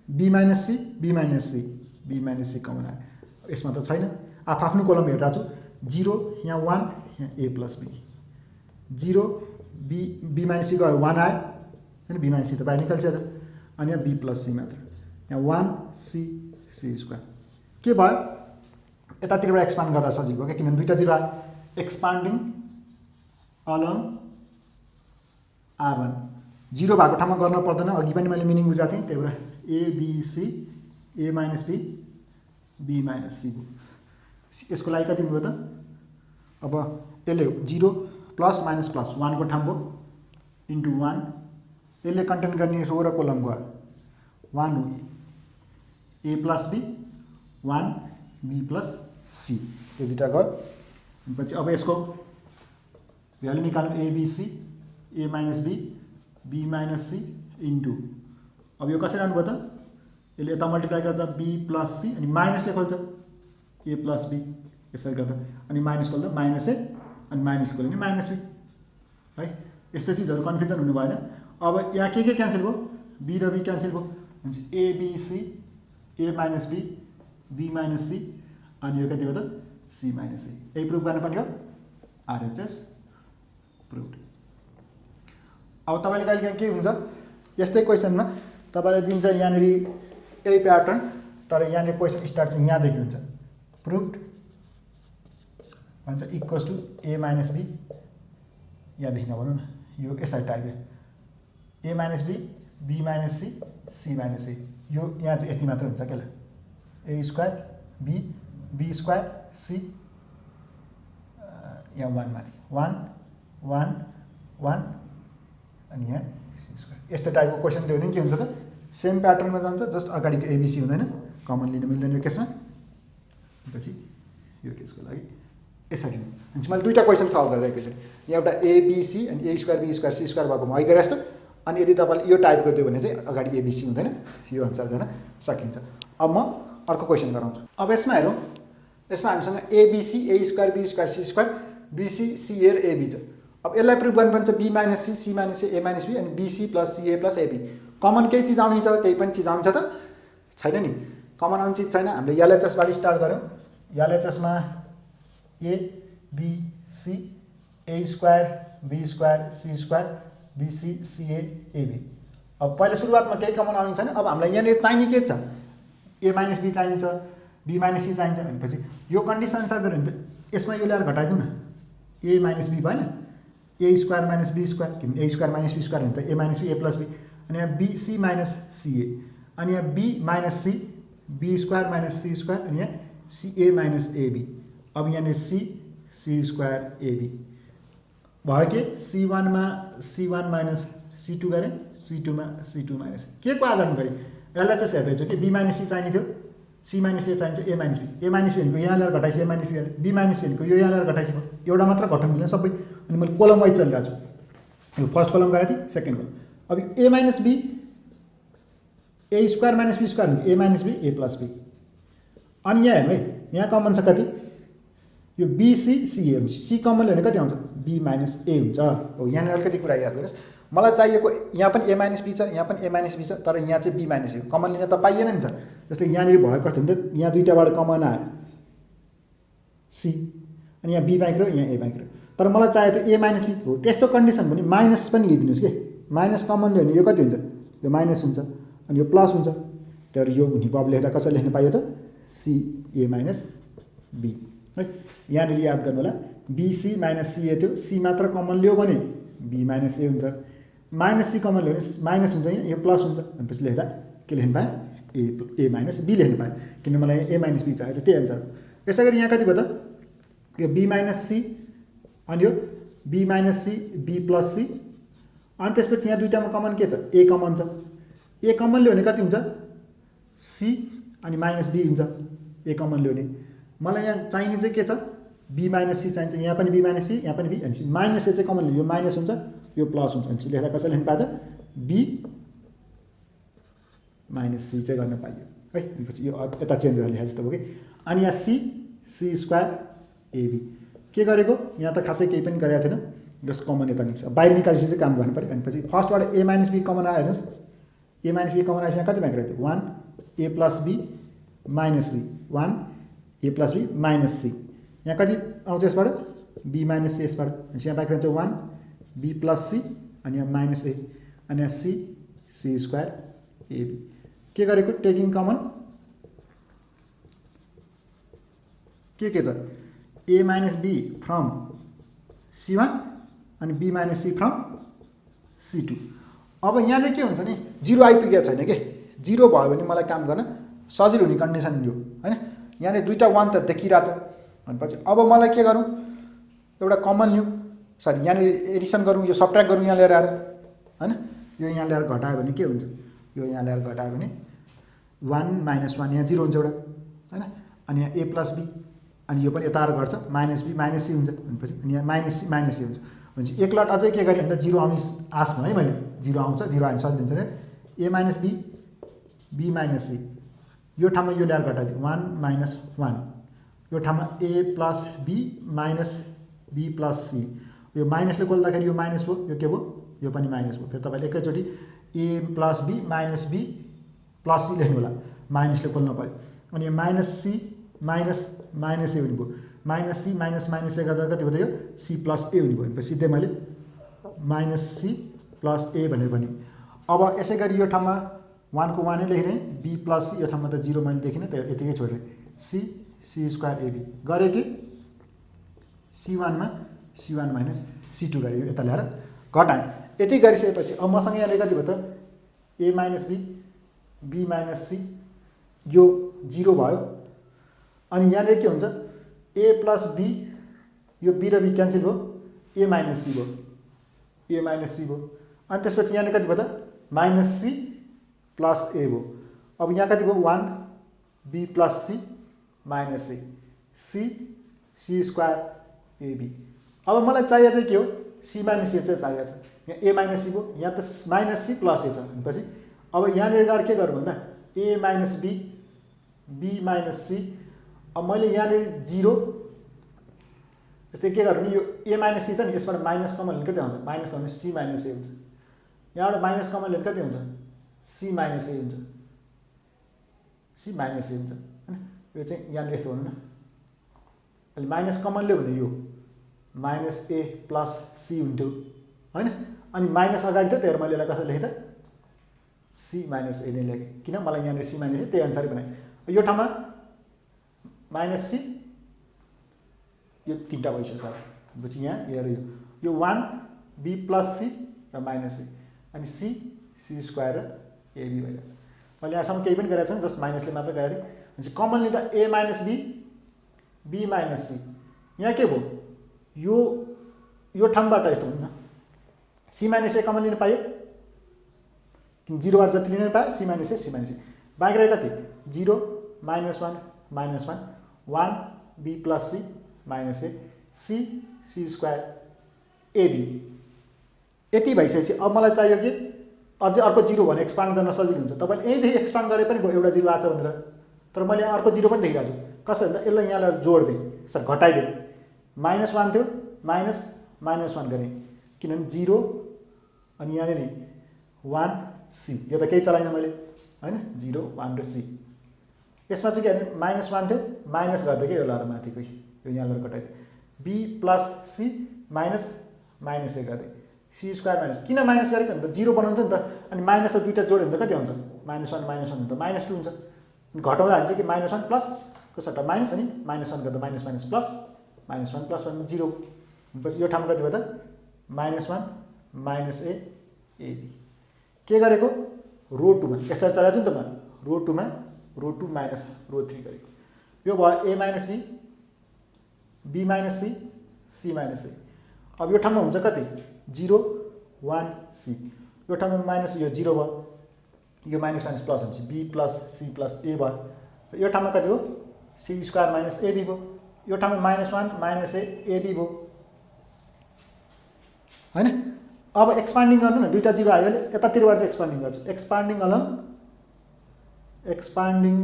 बी माइनस सी कमन आयो। यसमा त छैन, आफ्नो कोलम हेरिरहेको छु। 0 यहाँ 1 यहाँ A plus B, 0 B minus C गयो 1 आयो हैन बी माइनस सी त बाहिर निकाल्छ अनि यहाँ बी प्लस सी मात्र यहाँ 1 सी सी स्क्वायर के भयो यतातिरबाट एक्सपान्ड गर्दा सजिलो भयो किनभने दुईटा जिरो आयो एक्सपान्डिङ अलङ R1 0 भएको ठाउँमा गर्न पर्दैन अघि पनि मैले मिनिङ बुझाएको थिएँ त्यही भएर A B C A minus B B minus C यसको लागि कति भयो त अब यसले 0 प्लस माइनस प्लस 1 को ठाउँ भयो इन्टु 1 यसले कन्टेन गर्ने रो र कोलम गयो 1 हो A plus B 1 B plus C यो दुईटा गयो पछि अब यसको भ्यालु निकाल्नु A B C A minus B minus C into अब यो कसरी आउनुभयो त यसले यता मल्टिप्लाई गर्छ बी प्लस सी अनि माइनसले खोल्छ ए प्लस बी यसरी गर्दा अनि माइनस खोल्दा माइनस ए अनि माइनस खोल्यो भने माइनस बी है यस्तो चिजहरू कन्फ्युजन हुनु भएन अब यहाँ के क्यान्सल भयो बी र बी क्यान्सल भयो भनेपछि A B C A minus B minus C अनि यो कति हो त सी माइनस ए यही प्रुभ गर्न पनि हो आरएचएस प्रुभ अब तपाईले कहिले के हुन्छ यस्तै क्वेसनमा तपाईले दिन्छ यहाँनेर यही प्याटर्न तर यहाँनेर क्वेसन स्टार्ट चाहिँ यहाँदेखि हुन्छ प्रुभड भन्छ equals to A minus B यहाँदेखि नभनौँ न यो यसरी type A minus B minus C minus A यो यहाँ चाहिँ यति मात्र हुन्छ क्या A square B square C यहाँ 1 माथि 1 1 1 अनि यहाँ सी स्क्वायर यस्तो टाइपको क्वेसन दियो भने के हुन्छ त सेम प्याटर्नमा जान्छ जस्ट अगाडिको एबिसी हुँदैन कमन लिन मिल्दैन यो केसमा पछि यो केसको लागि यसरी हुन्छ मैले दुईटा क्वेसन सल्भ गरिदिएको छु यहाँ एउटा एबिसी अनि A square B square C square भएको म गरे जस्तो अनि यदि तपाईँले यो टाइपको दियो भने चाहिँ अगाडि एबिसी हुँदैन यो अनुसार गर्न सकिन्छ अब म अर्को क्वेसन गराउँछु अब यसमा हेरौँ यसमा हामीसँग ABC A square B square C square BC C र एबी छ अब यसलाई प्रुभ गर्नुपर्छ B minus C minus A minus B अनि BC plus C A plus AB common केही चिज आउने छ केही पनि चिज आउँछ त छैन नि कमन आउने चिज छैन हामीले एलएचएसबाट स्टार्ट गऱ्यौँ एलएचएसमा A B C A square B square C square BC C AB अब पहिले सुरुवातमा केही कमन आउने छैन अब हामीलाई यहाँनिर चाहिने के छ ए माइनस बी चाहिन्छ बी माइनस सी चाहिन्छ भनेपछि यो कन्डिसन अनुसार गऱ्यो भने त यसमा यो ल्याएर घटाइदिउँ न ए माइनस बी भएन A square minus B square किनभने A square minus B square भने त A minus B A plus B अनि यहाँ बीसी माइनस सीए अनि यहाँ B minus C B square minus C square अनि यहाँ सीए माइनस एबी अब यहाँनिर सी स्क्वायर एबी भयो के C1मा C1 माइनस C2 गरेँ C2मा C2 माइनस के को आधारमा गरेँ एलएचएस हेर्दैछु कि बी माइनस सी चाहिने थियो सी माइनस ए चाहिन्छ ए माइनस बी भनेको यहाँ ल्याएर घटाइछ ए माइनस बी माइनस सी भनेको यो यहाँ ल्याएर घटाइसक्यो एउटा मात्र घटाउनु मिल्दैन सबै अनि मैले कोलम वाइज चलिरहेको छु यो फर्स्ट कलम गरेको थिएँ सेकेन्ड कलम अब A minus B A square minus B square भनेको A minus B A plus B अनि यहाँ हेर्नु है यहाँ कमन छ कति यो बीसी सीए हुन्छ सी कमन ल्याउने कति आउँछ बी माइनस ए हुन्छ हो यहाँनिर अलिकति कुरा याद गर्नुहोस् मलाई चाहिएको यहाँ पनि ए माइनस बी छ यहाँ पनि ए माइनस बी छ तर यहाँ चाहिँ बी माइनस ए कमन लिन त पाइएन नि त जस्तै यहाँनिर भएको कस्तो हुन्छ यहाँ दुईवटाबाट कमन आयो सी अनि यहाँ बी बाइक र यहाँ ए बाइक र तर मलाई चाहिएको थियो ए माइनस बी हो त्यस्तो कन्डिसन भने माइनस पनि लिइदिनुहोस् कि माइनस कमन ल्यायो भने यो कति हुन्छ यो माइनस हुन्छ अनि यो प्लस हुन्छ तर यो हुनेको अब लेख्दा कसरी लेख्न पाइयो त सी ए माइनस बी है यहाँनिर याद गर्नु होला बीसी माइनस सीए थियो सी मात्र कमन लियो भने बी माइनस ए हुन्छ माइनस सी कमन ल्यायो भने माइनस हुन्छ यहाँ यो प्लस हुन्छ भनेपछि लेख्दा के लेख्नु पाएँ ए माइनस बी लेख्नु पाएँ किन मलाई ए माइनस बी चाहियो त्यही एन्सर यसै गरी यहाँ कति भयो त यो बी माइनस सी अनि यो B minus C B plus C अनि त्यसपछि यहाँ दुईवटामा कमन के छ ए कमन छ ए कमन ल्यायो भने कति हुन्छ सी अनि माइनस बी हुन्छ ए कमन ल्यायो भने मलाई यहाँ चाहिने चाहिँ के छ बी माइनस सी चाहिन्छ यहाँ पनि बी माइनस सी यहाँ पनि बी अनि माइनस ए चाहिँ कमन ल्यायो यो माइनस हुन्छ यो प्लस हुन्छ अनि लेख्दा कसरी लेख्नु पायो त बी माइनस सी चाहिँ गर्न पाइयो है पछि यो यता चेन्ज गरेर लेखा जस्तो भयो कि अनि यहाँ सी स्क्वायर एबी के गरेको यहाँ त खासै केही पनि गरेको थिएन जस कमन यता निस्छ बाहिर निकालेपछि चाहिँ काम गर्नु पऱ्यो अनि पछि फर्स्टबाट ए माइनस बी कमन आयो हेर्नुहोस् ए माइनस बी कमन आएपछि यहाँ कति बाँकी रहेको थियो 1 A plus B minus C 1 A plus B minus C यहाँ कति आउँछ यसबाट बी माइनस सी यसबाट यहाँ बाँकी रहन्छ 1 बी प्लस सी अनि यहाँ माइनस ए अनि यहाँ सी सी स्क्वायर एबी के गरेको टेकिङ कमन के त A minus be from C1 अनि be minus C from C2 अब यहाँले के हुन्छ नि जिरो आइपुगेको छैन के जिरो भयो भने मलाई काम गर्न सजिलो हुने कन्डिसन यो हैन यहाँले दुईटा 1 त देखिरहेछ भनेपछि अब मलाई के गरौँ एउटा कमन लिउँ सरी यहाँले एडिसन गरौँ यो सबट्र्याक्ट गरौँ यहाँ लिएर आएर हैन यो यहाँ ल्याएर घटायो भने के हुन्छ यो यहाँ ल्याएर घटायो भने 1 माइनस 1 यहाँ 0 हुन्छ एउटा हैन अनि यहाँ a प्लस b अनि यो पनि यता आएर घट्छ माइनस b माइनस c हुन्छ भनेपछि अनि यहाँ माइनस c हुन्छ भनेपछि एक लट अझै के गरेँ अन्त 0 आउने आश भयो है मैले 0 आउँछ 0 आयो भने सजिलो हुन्छ नि a minus b b minus c यो ठाउँमा यो ल्याएर घटाइदियो 1 माइनस 1 यो ठाउँमा a plus b minus b plus c यो माइनसले खोल्दाखेरि यो माइनस भयो यो के भयो यो पनि माइनस भयो फेरि तपाईँले एकैचोटि a plus b minus b plus c लेख्नु होला माइनसले खोल्नु पऱ्यो अनि माइनस c माइनस माइनस ए हुने भयो माइनस सी माइनस माइनस ए गर्दा कति भयो यो सी प्लस ए हुने भयो भनेपछि सिधै मैले माइनस सी प्लस ए भनेर भने अब यसै गरी यो ठाउँमा 1 को 1 नै लेखिरहेँ बी प्लस सी यो ठाउँमा त 0 मैले देखिनँ त यतिकै छोडेँ सी सी स्क्वायर एबी गरेँ कि C1 मा C1 माइनस C2 गरेँ यता ल्याएर घटाएँ यति गरिसकेपछि अब मसँग यहाँ कति भयो त A minus B B minus C यो 0 भयो अनि यहाँनिर के हुन्छ ए प्लस बी यो बी र बी क्यान्सल भयो ए माइनस सी भयो ए माइनस सी भयो अनि त्यसपछि यहाँनिर कति भयो त माइनस सी प्लस ए भयो अब यहाँ कति भयो 1 B plus C minus A C C square AB अब मलाई चाहिएको चाहिँ के हो सी माइनस ए चाहिँ चाहिएको छ यहाँ ए माइनस सी भयो यहाँ त माइनस सी प्लस ए छ भनेपछि अब यहाँनिर गएर के गरौँ भन्दा A minus B B minus C अब मैले यहाँनिर 0 जस्तै के गर्नु यो ए माइनस सी छ नि यसबाट माइनस कमन लिनु कति आउँछ माइनस कमन सी माइनस ए हुन्छ यहाँबाट माइनस कमन लिनु कति हुन्छ सी माइनस ए हुन्छ सी माइनस ए हुन्छ हैन यो चाहिँ यहाँनिर यस्तो भन्नु न अहिले माइनस कमन लियो भने यो माइनस ए प्लस सी हुन्थ्यो हैन अनि माइनस अगाडि थियो त्यही भएर मैले यसलाई कसरी लेखेँ त सी माइनस ए नै लेखेँ किन मलाई यहाँनिर सी माइनस ए त्यही अनुसार बनाएँ यो ठाउँमा माइनस सी यो तीनटा भइसक्यो सर भनेपछि यहाँ हेर यो 1 बी प्लस सी र माइनस सी अनि सी सी स्क्वायर र एबी भइरहेछ मैले यहाँसम्म केही पनि गरेको छैन जस्ट माइनसले मात्र गरेको थिएँ भनेपछि कमन लिँदा A minus B B minus C यहाँ के भयो यो ठाउँबाट यस्तो हुन्छ सी माइनस ए कमन लिन पायो किन 0बाट जति लिन पायो सी माइनस ए बाँकी रह्यो कति 0 minus 1 minus 1 1 B plus C minus A C C square AB यति भइसकेपछि अब मलाई चाहियो कि अझै अर्को 0 भने एक्सपान्ड गर्न सजिलो हुन्छ तपाईँले यहीँदेखि एक्सपान्ड गरे पनि भयो एउटा 0 आछ भनेर तर मैले अर्को 0 पनि देखिरहेको छु कसरी भन्दा यसलाई यहाँ ल्याएर जोडिदिएँ सर घटाइदिएँ माइनस 1 थियो माइनस 1 गरेँ किनभने 0 अनि यहाँनिर 1 सी यो त केही चलाइनँ मैले होइन 0 1 र सी यसमा चाहिँ के भने माइनस 1 थियो माइनस गर्दै के यो लाएर माथिको यो यहाँ लाएर घटाइदिएँ B plus C minus minus A गर्दै सी स्क्वायर माइनस किन माइनस गरेको भने त 0 बनाउँछ नि त अनि माइनस र दुईवटा जोड्यो भने त कति आउँछ माइनस 1 भने त माइनस 2 हुन्छ अनि घटाउँदा हुन्छ कि माइनस 1 प्लस को सट्टा माइनस अनि माइनस 1 गर्दा minus minus plus minus 1 plus 1 0 पछि यो ठाउँमा कति भयो त माइनस 1 माइनस ए एबी के गरेको रो 2 मा यसरी चलाएको छु नि त म रो 2 मा रो 2 माइनस रो 3 गरेको यो भयो A minus B B minus C C minus A अब यो ठाउँमा हुन्छ कति 0 1 सी यो ठाउँमा माइनस यो 0 भयो यो माइनस माइनस प्लस हुन्छ बी प्लस सी प्लस ए भयो यो ठाउँमा कति हो सी स्क्वायर माइनस एबी भयो यो ठाउँमा माइनस 1 माइनस ए एबी भयो हैन अब एक्सपान्डिङ गर्नु न दुईटा 0 आयो भने यतातिरबाट चाहिँ एक्सपान्डिङ गर्छु एक्सपान्डिङ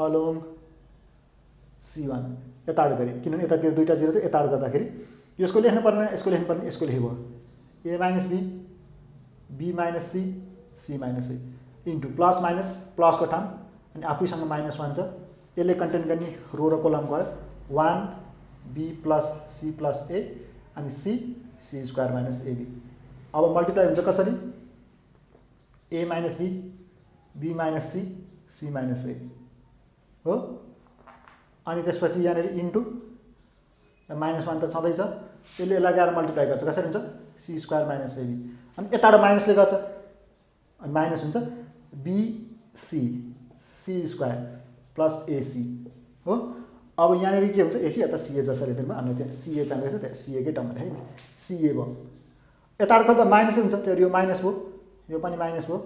अलोङ C1 यताबाट गरेँ किनभने यतातिर दुईटा 0 थियो यताबाट गर्दाखेरि यसको लेख्नु पर्ने यसको लेख्नु पर्ने यसको लेखेको A minus B B minus C C minus A into plus minus प्लसको ठाउँ अनि आफैसँग माइनस 1 छ यसले कन्टेन गर्ने रो र कोलम गयो 1 B plus C plus A अनि C C square minus AB. अब मल्टिप्लाई हुन्छ कसरी A minus B, B minus C, C minus A हो। अनि त्यसपछि यहाँनिर इन्टु -1 त छँदैछ, त्यसले लगाएर मल्टिप्लाई गर्छ कसरी हुन्छ सी स्क्वायर माइनस एबी। अनि यताबाट माइनसले गर्छ अनि माइनस हुन्छ BC C square plus AC हो। अब यहाँनिर के हुन्छ एसी यता सिए जसरी दिनमा अनि त्यहाँ सिए चाहिँदै छ त्यहाँ सिएकै टर्म है सिए भयो। यताबाट खोज्दा माइनसै हुन्छ त्यो यो माइनस भयो, यो पनि माइनस भयो,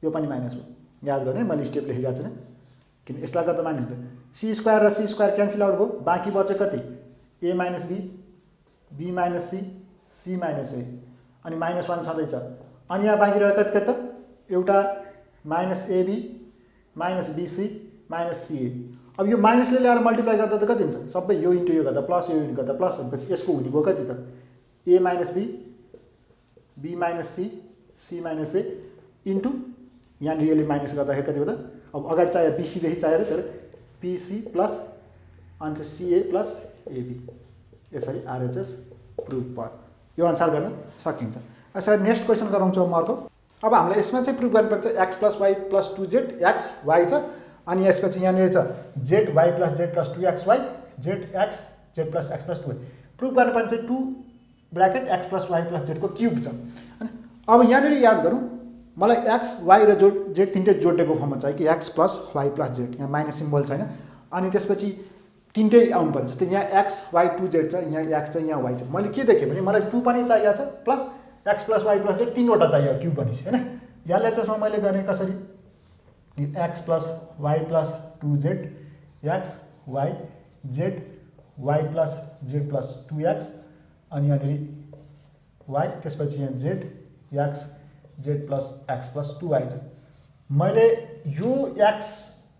यो पनि माइनस भयो। याद गर्ने मैले स्टेप लेखिरहेको छु किन यसलाई गर्दा माइनस भयो। सी स्क्वायर र सी स्क्वायर क्यान्सल आउट भयो, बाँकी बच्यो कति A minus B, B minus C, C minus A अनि -1 छँदैछ। अनि यहाँ बाँकी रह्यो कति त एउटा minus AB minus BC minus CA. अब यो माइनसले ल्याएर मल्टिप्लाई गर्दा त कति हुन्छ सबै यो इन्टु यो गर्दा प्लस यो इन्टु गर्दा प्लस भनेपछि यसको हुने भयो कति त A minus B, B minus C, C minus A into यहाँनिर यसले माइनस गर्दाखेरि कति हो त अब अगाडि चाहियो बिसीदेखि चाहियो तर पिसी प्लस अनि सिए प्लस एबी। यसरी आरएचएस प्रुफ भयो। यो अनुसार गर्न सकिन्छ। यसरी नेक्स्ट क्वेसन गराउँछु म अर्को। अब हामीलाई यसमा चाहिँ प्रुफ गर्नुपर्छ X plus Y plus 2z x Y छ अनि यसपछि यहाँनिर छ Z Y plus Z plus 2x Y Z x Z plus x plus 2y। Proof गर्नुपर्ने चाहिँ 2 bracket X plus Y plus जेडको क्युब छ। अनि अब यहाँनिर याद गरौँ मलाई एक्स वाई र जेड तिनटै जोडेको फर्ममा चाहियो कि X plus Y plus Z, यहाँ माइनस सिम्बल छैन। अनि त्यसपछि तिनटै आउनु पर्छ जस्तै यहाँ एक्स वाई 2z छ, यहाँ एक्स छ, यहाँ वाई छ। मैले के देखेँ भने मलाई 2 पनि चाहिएको छ plus x plus Y plus Z तीनवटा चाहियो क्युब भनेपछि होइन। यसलाई चाहिँ मैले गरेँ कसरी x plus Y plus 2z x Y z Y plus Z plus 2x अनि यहाँनिर वाई त्यसपछि यहाँ z x Z plus x plus 2y छ। मैले यो एक्स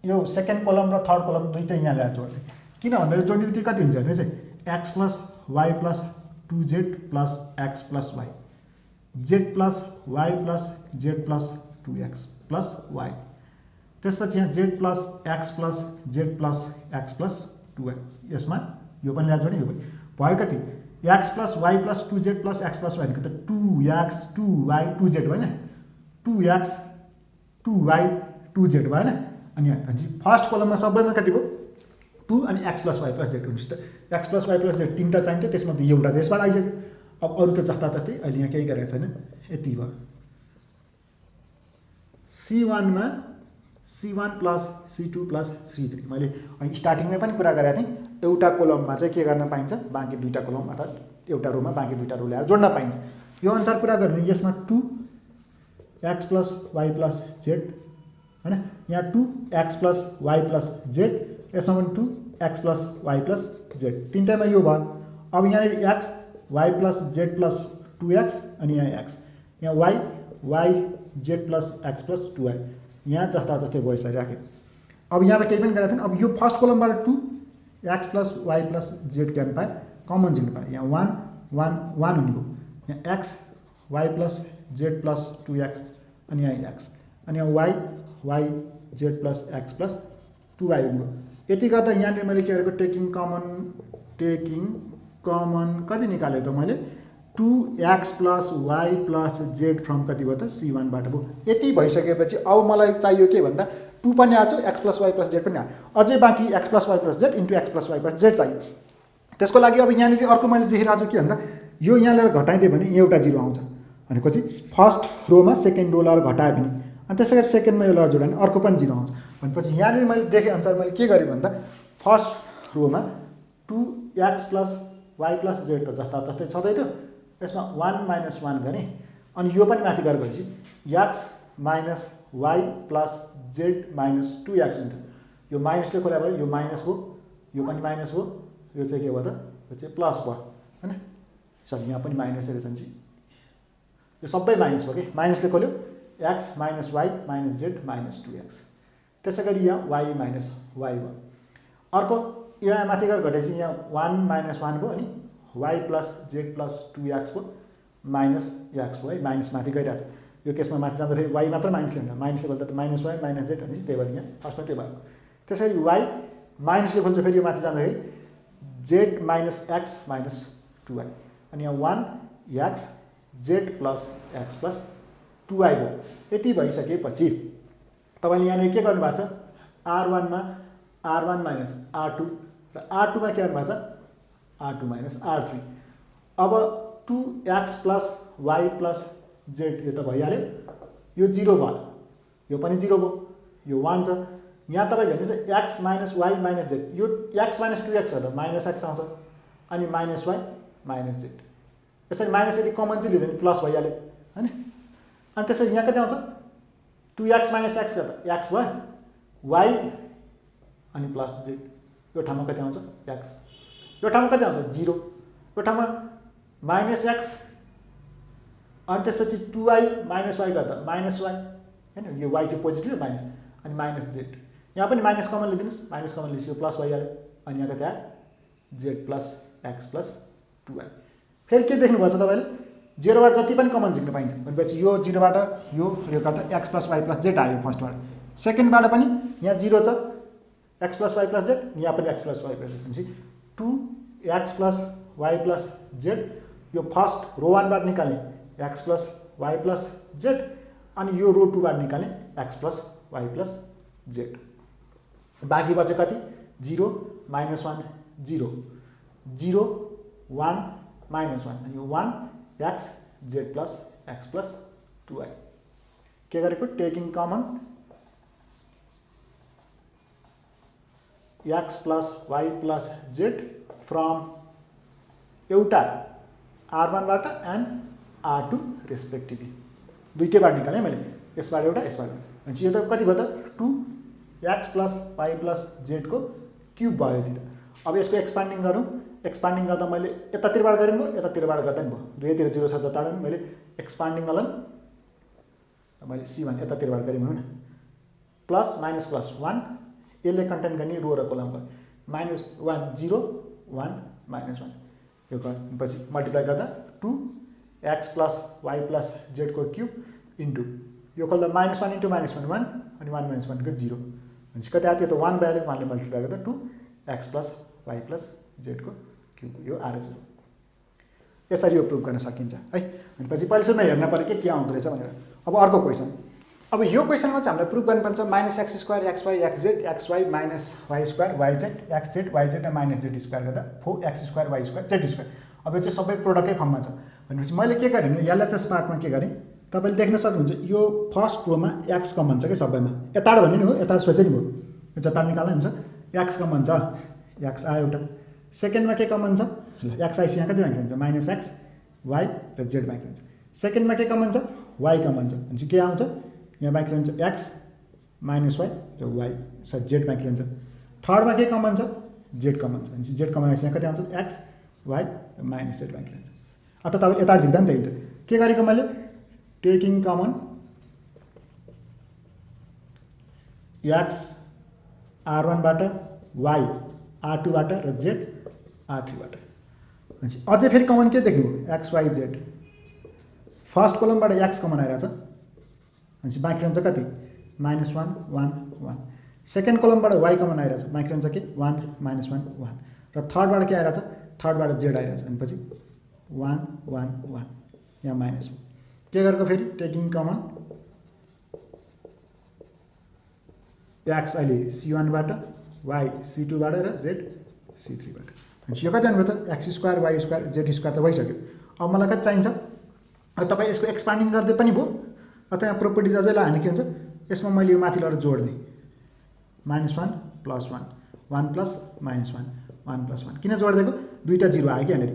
यो सेकेन्ड कलम र थर्ड कलम दुइटै यहाँ ल्याएर जोड्ने किन भन्दा यो जोड्ने बित्तिकै कति हुन्छ भने चाहिँ x plus Y plus 2z plus x plus y Z plus Y plus Z plus 2x plus y त्यसपछि यहाँ z plus Z plus x plus 2y। यसमा यो पनि ल्याएर जोड्ने यो पनि भयो कति x plus Y plus 2z plus x plus y भनेको त 2x 2y 2z होइन 2x 2y 2z भयो होइन। अनि यहाँ फर्स्ट कलममा सबैमा कति भयो 2 अनि x plus Y plus z हुन्छ त x plus Y plus z तिनवटा चाहिन्थ्यो त्यसमा त एउटा त्यसबाट आइसक्यो। अब अरू त जस्ता तस्तै अहिले यहाँ केही गरेको छैन यति भयो। C1 मा C1 plus C2 plus C3 मैले स्टार्टिङमै पनि कुरा गरेको थिएँ एउटा कोलममा चाहिँ के गर्न पाइन्छ बाँकी दुईवटा कोलम अर्थात् एउटा रोमा बाँकी दुईवटा रो ल्याएर जोड्न पाइन्छ। यो अनुसार कुरा गर्ने यसमा 2 X plus Y plus Z होइन यहाँ 2 X plus Y plus Z यसमा पनि 2 X plus Y plus Z तिनवटामा यो भयो। अब यहाँनिर X Y plus Z plus 2x अनि यहाँ एक्स यहाँ Y Z plus x plus 2y यहाँ जस्ता जस्तै भइसक्यो राखेँ। अब यहाँ त केही पनि गरेको थिएन। अब यो फर्स्ट कलमबाट 2 X plus Y plus Z क्या पाएँ कमन जिग्नु पाएँ यहाँ 1 1 1 हुने भयो। यहाँ x Y plus Z plus 2x अनि यहाँ एक्स अनि यहाँ Y Z plus x plus 2y हुने भयो। यति गर्दा यहाँनिर मैले के गरेको टेकिङ कमन कति निकालेँ त मैले 2x plus Y plus z from कति भयो त C1 बाट भयो। यति भइसकेपछि अब मलाई चाहियो के भन्दा 2 पनि आएको x plus Y plus z पनि आयो अझै बाँकी x plus Y plus Z into x plus Y plus z चाहियो। त्यसको लागि अब यहाँनिर अर्को मैले लेखिरहेको छु के भन्दा यो यहाँ लिएर घटाइदियो भने एउटा जिरो आउँछ भनेपछि फर्स्ट रोमा सेकेन्ड रो लिएर घटायो भने अनि त्यसै गरी सेकेन्डमा यो लिएर जोड्यो भने अर्को पनि जिरो आउँछ भनेपछि यहाँनिर मैले देखेँ अनुसार मैले के गरेँ भन्दा फर्स्ट रोमा 2x plus Y plus z त जस्ता तस्तै छँदै थियो यसमा 1 माइनस 1 गरेँ अनि यो पनि माथि गएर गएपछि x minus y plus z minus 2x हुन्थ्यो। यो माइनसले खोल्या भयो यो माइनस भयो यो पनि माइनस भयो यो चाहिँ के भयो त यो चाहिँ प्लस भयो होइन। सरी यहाँ पनि माइनस रहेछ यो सबै माइनस भयो कि माइनसले खोल्यो x minus y minus z minus 2x त्यसै गरी यहाँ वाई माइनस वाई भयो। अर्को यहाँ माथि गएर घटेपछि यहाँ 1 माइनस 1 भयो अनि Y plus Z plus 2x भयो माइनस एक्स भयो है माइनस माथि गइरहेको छ। यो केसमा माथि जाँदाखेरि वाई मात्र माइनसले हुन्छ माइनसले खोल्दा त माइनस वाई माइनस जेड भनेपछि त्यही भएर यहाँ फर्स्टमा त्यो भएको। त्यसै गरी वाई माइनसले खोल्छ फेरि यो माथि जाँदाखेरि Z minus x minus 2y अनि यहाँ x Z plus x plus 2y हो। यति भइसकेपछि तपाईँले यहाँनिर के गर्नुभएको छ, R1 मा R1 माइनस R2 र R2 मा के गर्नुभएको छ R2 माइनस R3। अब 2x plus y plus z यो त भइहाल्यो, यो 0 भयो, यो पनि 0 भयो, यो 1 छ। यहाँ तपाईँको हेर्नुहोस् x minus y minus z, यो एक्स माइनस 2x हो त माइनस एक्स आउँछ, अनि माइनस वाई माइनस जेड। यसरी माइनस यदि कमन चाहिँ लिँदैन प्लस भइहाल्यो हैन। अनि त्यसरी यहाँ कति आउँछ 2x माइनस एक्स गर्दा एक्स भयो, वाई अनि प्लस जेड। यो ठाउँमा कति आउँछ एक्स, यो ठाउँमा कति आउँछ 0, यो ठाउँमा माइनस एक्स अनि त्यसपछि 2y माइनस वाई गर्दा माइनस वाई हैन, यो वाई चाहिँ पोजिटिभ माइनस अनि माइनस जेड। यहाँ पनि माइनस कमन लिदिनुस्, माइनस कमन लिएपछि यो प्लस भइहाल्यो, अनि यहाँ कति आयो Z plus x plus 2y। फेरि के देख्नुभएको छ तपाईँले, 0बाट जति पनि कमन झिक्न पाइन्छ भनेपछि यो 0बाट यो गर्दा x plus Y plus z आयो फर्स्टबाट। सेकेन्डबाट पनि यहाँ 0 छ, x plus Y plus Z, यहाँ पनि x plus Y plus z भनेपछि 2x plus Y plus z. यो फर्स्ट रो 1बाट निकाल्ने x plus Y plus z, अनि यो रो 2बाट निकाल्ने x plus Y plus z. बाँकी बच्यो कति 0 माइनस 1 0 0 1 माइनस 1 अनि यो 1 x Z plus x plus 2y। के गरेको taking common x plus Y plus z from एउटा R1बाट एन्ड R2 रेस्पेक्टिभली, दुईटैबाट निकालेँ मैले, यसबाट एउटा यसबाट एउटा। भनेपछि यो त कति भयो त 2x प्लस वाई प्लस जेडको क्युब भयो यति त। अब यसको एक्सपान्डिङ गरौँ, एक्सपान्डिङ गर्दा मैले यतातिरबाट गरेँ भयो, यतातिरबाट गर्दा पनि भयो, दुवैतिर 0 छ जताबाट पनि मैले एक्सपान्डिङ गलन मैले C1 यतातिरबाट गरेँ भनौँ न, प्लस माइनस प्लस 1 यसले कन्टेन गर्ने रो र कोलम भयो, माइनस 1 0 1 माइनस 1 यो गरेपछि मल्टिप्लाई गर्दा 2x प्लस वाई प्लस जेडको क्युब इन्टु यो खोल्दा माइनस 1 इन्टु माइनस 1 1 अनि 1 माइनस 1 को 0 भनेपछि कति आयो, त्यो त 1 भइहाल्यो, 1ले मल्टिप्लाई गर्दा 2x प्लस वाई प्लस जेडको क्युब यो आएर चाहिँ यसरी यो प्रुभ गर्न सकिन्छ है। अनि पछि पहिले सुरुमा हेर्न पर्यो के आउँदो रहेछ भनेर। अब अर्को क्वेसन, अब यो क्वेसनमा चाहिँ हामीले प्रुभ गर्नुपर्छ minus x square x y x z x y minus y square y Z x z y z र माइनस जेड स्क्वायर गर्दा 4x square y square z square. अब यो चाहिँ सबै प्रोडक्टकै फर्ममा छ भनेपछि मैले के गरेँ भने एलएचएस पार्टमा के गरेँ, तपाईँले देख्न सक्नुहुन्छ यो फर्स्ट रोमा एक्स कमन छ कि सबैमा, यताबाट भन्यो नि हो, यता सोचे नि भयो, यो जता निकाल्दा हुन्छ एक्स कमन छ, एक्स आयो एउटा। सेकेन्डमा के कमन छ, एक्स आइसी यहाँ कति बाँकी रहन्छ माइनस एक्स वाई र जेड बाँकी रहन्छ। सेकेन्डमा के कमन छ वाई कमन छ भनेपछि के आउँछ यहाँ बाँकी रहन्छ एक्स माइनस वाई र वाई सरी जेड बाँकी रहन्छ। थर्डमा के कमन छ जेड कमन छ भनेपछि जेड कमन आइसी यहाँ कति आउँछ एक्स वाई र माइनस जेड बाँकी रहन्छ। अब तपाईँ यता झिक्दा नि त के गरेको मैले टेकिङ कमन एक्स R1बाट वाई R2बाट र जेड R3बाट। भनेपछि अझै फेरि कमन के देख्नु एक्स वाई जेड, फर्स्ट कोलमबाट एक्स कमन आइरहेछ भनेपछि बाँकी रहन्छ कति माइनस 1 1 1। सेकेन्ड कोलमबाट वाई कमन आइरहेछ बाँकी रहन्छ के 1 माइनस 1 1 र थर्डबाट के आइरहेछ थर्डबाट जेड आइरहेछ भनेपछि 1 1 1 यहाँ माइनस 1। के गरेको फेरि टेकिङ कमन एक्स अहिले C1बाट वाई C2बाट र जेड C3बाट। भनेपछि यो कति आउनुभयो त x square y square z square त भइसक्यो। अब मलाई कति चाहिन्छ, अब तपाईँ यसको एक्सपान्डिङ गर्दै पनि भयो, अथवा यहाँ प्रोपर्टिज अझै लाने के हुन्छ यसमा मैले यो माथि लगेर जोड्दिएँ minus 1 plus 1 1 plus minus 1 1 plus 1 किन जोडिदिएको दुईवटा 0 आयो कि यहाँनिर।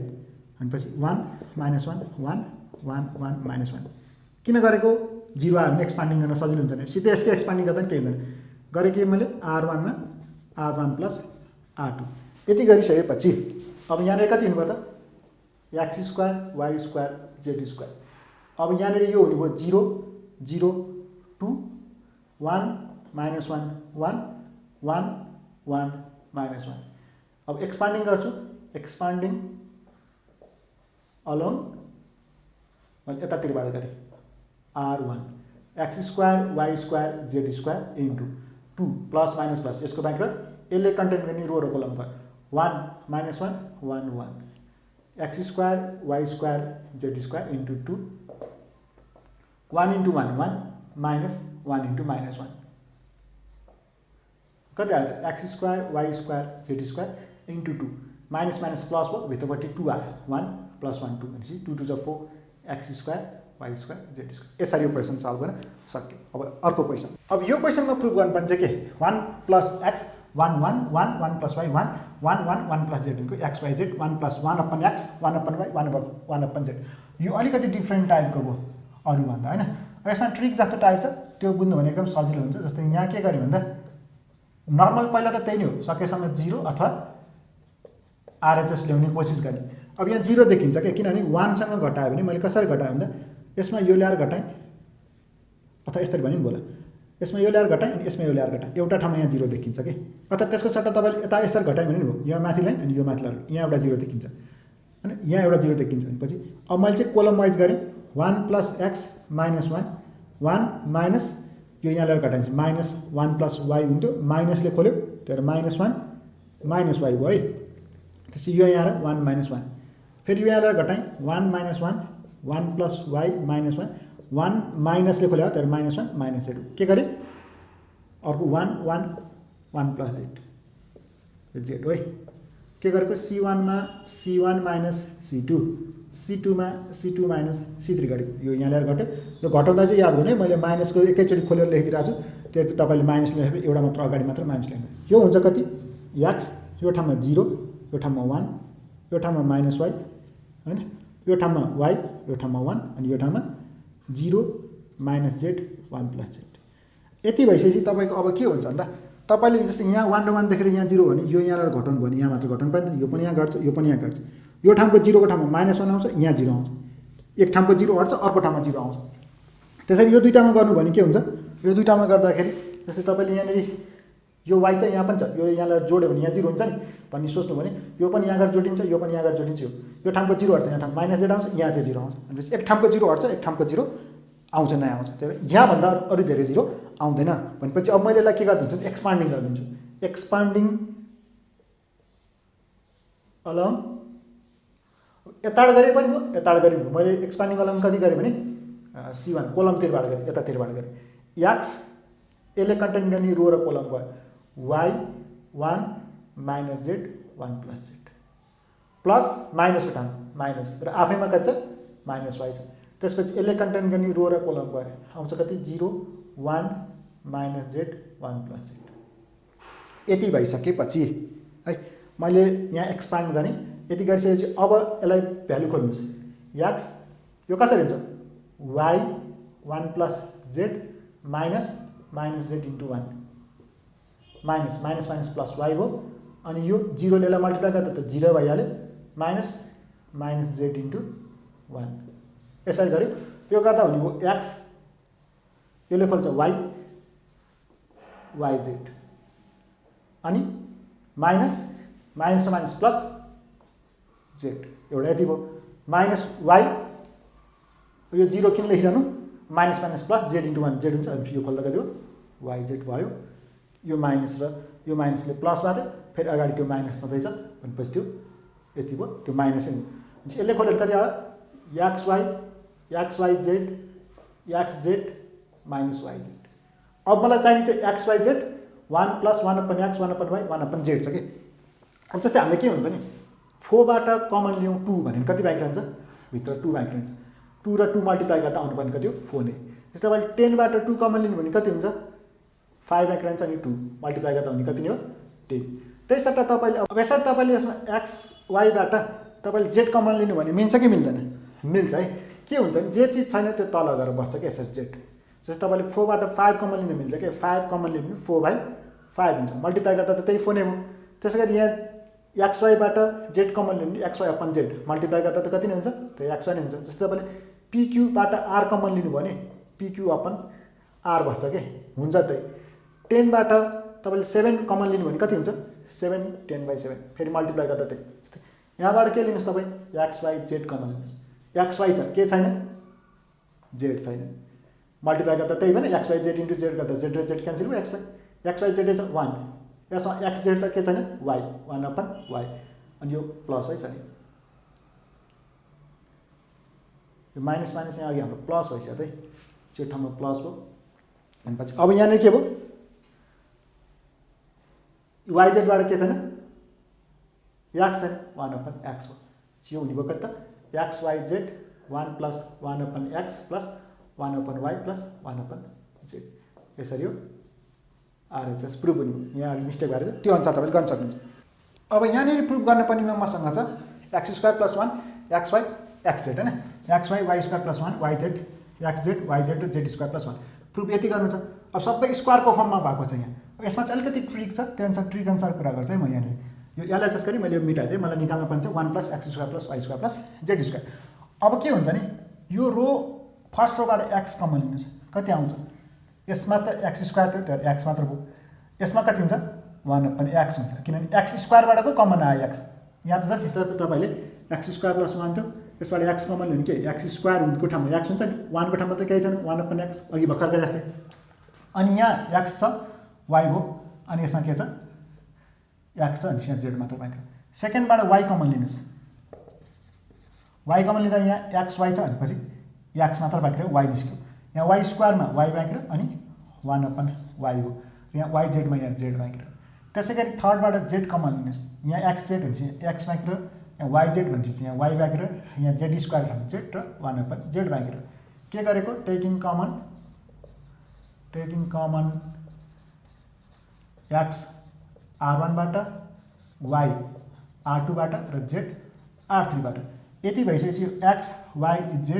भनेपछि 1 माइनस 1 1 1 1 माइनस 1 किन गरेको 0 आयो भने एक्सपान्डिङ गर्न सजिलो हुन्छ नि, सिधै यसको एक्सपान्डिङ गर्दा पनि केही हुँदैन। गरेँ कि मैले R1मा R1 प्लस R2 यति गरिसकेपछि अब यहाँनिर कति हुनुभयो त x square y square z square. अब यहाँनिर यो हुनुभयो 0 0 2 1 माइनस 1 1 1 1 माइनस 1। अब एक्सपान्डिङ गर्छु, एक्सपान्डिङ अलोङ मैले यतातिरबाट गरेँ R1 x square y square z square into 2 plus minus plus यसको बाँकी यसले कन्टेन गर्ने रो र कोलम भयो 1 minus 1 1 1 x square y square z square into 2 1 into 1 1 minus 1 into minus 1 कति आयो त x square y square z square into 2 minus minus plus भयो भित्रपट्टि 2 आयो 1 प्लस 1 2 भनेपछि 2 2 जा 4 x square y square z square यसरी यो क्वेसन सल्भ गर्न सक्यो। अब अर्को क्वेसन, अब यो क्वेसनमा प्रुभ गर्नुपर्ने चाहिँ के 1 plus x 1 1 1 1 plus y 1 1 1 1 plus Z into x Y z 1 plus 1 upon x 1 upon y 1 upon z. यो अलिकति डिफ्रेन्ट टाइपको भयो अरूभन्दा होइन। यसमा ट्रिक जस्तो टाइप छ त्यो बुझ्नु भने एकदम सजिलो हुन्छ। जस्तै यहाँ के गर्यो भन्दा नर्मल पहिला त त्यही नै हो, सकेसम्म 0 अथवा आरएचएस ल्याउने कोसिस गर्ने। अब यहाँ 0 देखिन्छ क्या, किनभने 1 सँग घटायो भने मैले कसरी घटाएँ भन्दा यसमा यो ल्याएर घटाएँ अथवा यसरी भने नि बोला, यसमा यो ल्याएर घटाएँ अनि यसमा यो ल्याएर घटाएँ, एउटा ठाउँमा यहाँ 0 देखिन्छ कि। अथवा त्यसको सट्टा तपाईँले यता यसरी घटाएँ भने नि भयो, यहाँ माथि लाइन अनि यो माथि लाएर यहाँ एउटा 0 देखिन्छ होइन, यहाँ एउटा 0 देखिन्छ भनेपछि अब मैले चाहिँ कोलम वाइज गरेँ 1 प्लस एक्स माइनस 1 1 माइनस यो यहाँ ल्याएर घटाइन्छ माइनस 1 प्लस वाई हुन्थ्यो, माइनसले खोल्यो त्यही माइनस 1 माइनस वाई भयो है। त्यसपछि यो यहाँ आएर 1 माइनस 1 फेरि यो यहाँ ल्याएर घटाएँ 1 माइनस 1 1 प्लस वाई माइनस 1 1 माइनसले खोल्यो त्यही माइनस 1 माइनस जेड के गरेँ अर्को 1 1 1 प्लस जेड जेड हो है। के गरेको C1 मा C1 माइनस C2 C2 मा C2 माइनस C3 गरेको। यो यहाँ ल्याएर घट्यो, यो घटाउँदा चाहिँ याद गर्नु है मैले माइनसको एकैचोटि खोलेर लेखिदिरहेको छु, त्यो तपाईँले माइनस लेखेर एउटा मात्र अगाडि मात्र माइनस लेख्नु। यो हुन्छ कति एक्स, यो ठाउँमा 0 यो ठाउँमा 1 यो ठाउँमा माइनस वाई होइन, यो ठाउँमा वाई यो ठाउँमा 1 अनि यो ठाउँमा 0 माइनस जेड 1 प्लस जेड। यति भइसकेपछि तपाईँको अब के हुन्छ भन्दा तपाईँले जस्तै यहाँ 1 र 1 देखेर यहाँ 0 भने यो यहाँ ल्याएर घटाउनु भने यहाँ मात्र घटाउनु पाइँदैन, यो पनि यहाँ घट्छ यो पनि यहाँ घट्छ। यो ठाउँको 0 को ठाउँमा माइनस 1 आउँछ, यहाँ 0 आउँछ, एक ठाउँको 0 हट्छ अर्को ठाउँमा 0 आउँछ। त्यसरी यो दुईटामा गर्नु भने के हुन्छ, यो दुईटामा गर्दाखेरि जस्तै तपाईँले यहाँनिर यो वाई चाहिँ यहाँ पनि छ, यो यहाँ ल्याएर जोड्यो भने यहाँ 0 हुन्छ नि भन्ने सोच्नु भने यो पनि यहाँ गएर जोडिन्छ यो पनि यहाँ गएर जोडिन्छ, यो ठाउँको 0 हट्छ यहाँ ठाउँ माइनस जेड आउँछ यहाँ चाहिँ 0 आउँछ। भनेपछि एक ठाउँको 0 हट्छ एक ठाउँको 0 आउँछ नयाँ आउँछ, त्यही भएर यहाँभन्दा अरू धेरै 0 आउँदैन। भनेपछि अब मैले यसलाई के गरिदिन्छु एक्सपान्डिङ गरिदिन्छु, एक्सपान्डिङ अलङ यताबाट गरे पनि भयो यताबाट गरे भयो। मैले एक्सपान्डिङ अलङ कति गरेँ भने C1 कोलमतिरबाट गरेँ यतातिरबाट गरेँ एक्स यसले कन्टेन गर्ने रो र कोलम भयो Y 1 minus Z 1 plus Z plus माइनसको ठाउँ माइनस र आफैमा कति छ माइनस वाई छ। त्यसपछि यसले कन्टेन गर्ने रो र कोलम भयो आउँछ कति 0 1 माइनस जेड 1 प्लस जेड। यति भइसकेपछि है मैले यहाँ एक्सपान्ड गरेँ, यति गरिसकेपछि अब यसलाई भ्यालु खोल्नुहोस् एक्स यो कसरी हुन्छ y 1 plus z minus minus z into 1 minus minus minus plus y भयो अनि यो 0 ले मल्टिप्लाई गर्दा त 0 भइहाल्यो माइनस माइनस जेड इन्टु 1 यसरी गऱ्यो। यो गर्दा हुने भयो एक्स यसले खोल्छ वाई वाई जेड अनि minus minus minus plus Z एउटा यति भयो माइनस वाई यो 0 किन लेखिरहनु minus minus plus Z into 1 Z हुन्छ अनि यो खोल्दा कति भयो वाई जेड भयो। यो माइनस र यो माइनसले प्लस भयो फेरि अगाडि त्यो माइनस छँदैछ भनेपछि त्यो यति भयो त्यो माइनसै हो। यसले खोलेर कति आयो x Y Z x z minus y z. अब मलाई चाहिने चाहिँ x Y z 1 plus 1 upon x 1 upon y 1 upon z छ कि। अब जस्तै हामीले के हुन्छ नि 4 बाट कमन ल्याउँ 2 भने कति बाँकी रहन्छ भित्र 2 बाँकी रहन्छ, 2 र 2 मल्टिप्लाई गर्दा आउनुपर्ने कति हो 4 नै। जस्तै तपाईँले 10 बाट 2 कमन लिनु भने कति हुन्छ 5 बाँकी रहन्छ अनि 2 मल्टिप्लाई गर्दा हुने कति नै हो 10। त्यही सट्टा तपाईँले अब यसरी तपाईँले यसमा एक्स वाईबाट तपाईँले जेड कमन लिनु भने मिल्छ कि मिल्दैन मिल्छ है। के हुन्छ नि जे चिज छैन त्यो तल गएर बस्छ कि यसरी जेड। जस्तै तपाईँले 4 बाट 5 कमन लिनु मिल्छ कि 5 कमन लिनु 4/5 हुन्छ मल्टिप्लाई गर्दा त त्यही 4 नै हो। त्यसै गरी यहाँ एक्स वाईबाट जेड कमन लिनु x y upon z multiply गर्दा त कति नै हुन्छ त्यो एक्स वाई नै हुन्छ। जस्तै तपाईँले पिक्यूबाट आर कमन लिनु भने पिक्यू अपन आर बस्छ कि हुन्छ त्यही। 10 बाट तपाईँले 7 कमन लिनु भने कति हुन्छ 7 10/7 फेरि मल्टिप्लाई गर्दा त्यही। जस्तै यहाँबाट के लिनुहोस् तपाईँ एक्स वाई जेड कमन लिनुहोस् एक्स वाई छ के छैन जेड छैन मल्टिप्लाई गर्दा त्यही भने x Y z into z गर्दा जेड र जेड क्यान्सल भयो एक्स वाई जेड छ 1 यसमा एक्स जेड छ के छैन वाई 1 अपन वाई अनि यो प्लस है छ नि यो माइनस माइनस यहाँ अघि हाम्रो प्लस भइसक्यो त त्यो ठाउँमा प्लस भयो भनेपछि अब यहाँनिर के भयो वाइजेडबाट के छैन एक्स छैन 1/x हो यो हुने भयो कति त x Y Z 1 + 1/x + 1/y + 1/z यसरी हो आरएचएस प्रुभ हुने भयो यहाँ अघि मिस्टेक भएर त्यो अनुसार तपाईँले गर्न सक्नुहुन्छ अब यहाँनिर प्रुभ गर्न पनि मसँग छ x² + 1 xy xz हैन xy y² + 1 yz xz yz z² + 1 proof यति गर्नु छ अब सबै स्क्वायरको फर्ममा भएको छ यहाँ अब यसमा चाहिँ अलिकति ट्रिक छ त्यो अनुसार ट्रिक अनुसार कुरा गर्छु है म यहाँनिर यो एलएचएस गरी मैले यो मिटाइदिएँ मलाई निकाल्नु पर्ने छ 1 + x² + y² + z²। अब के हुन्छ नि यो रो फर्स्ट रोबाट x कमन लिनुहोस् कति आउँछ यसमा त x² थियो त्यो x मात्र भयो यसमा कति हुन्छ 1/x हुन्छ किनभने x² बाटको कमन आयो x यहाँ त जति तपाईँले x² + 1 थियो यसबाट x कमन लिनु के x² को ठाउँमा x हुन्छ नि 1 को ठाउँमा त केही छैन 1/x अघि भर्खर गरे जस्तै अनि यहाँ x छ y हो अनि यसमा के छ x छ अनि यहाँ z मात्र बाँकी सेकेन्डबाट y कमन लिनुहोस् y कमन लिँदा यहाँ xy छ भनेपछि x मात्र बाँकी रह्यो y निस्क्यो यहाँ y² मा y बाँकी रह्यो अनि 1/y हो यहाँ yz मा यहाँ z बाँकी रह्यो त्यसै गरी थर्डबाट z कमन लिनुहोस् यहाँ xz भनेपछि x बाँकी रह्यो यहाँ yz भनेपछि यहाँ y बाँकी रह्यो यहाँ z² ठाउँमा z र 1/z बाँकी रह्यो के गरेको टेकिङ कमन x r1 बाट y r2 बाट र z r3 बाट यति भइसकेपछि x y z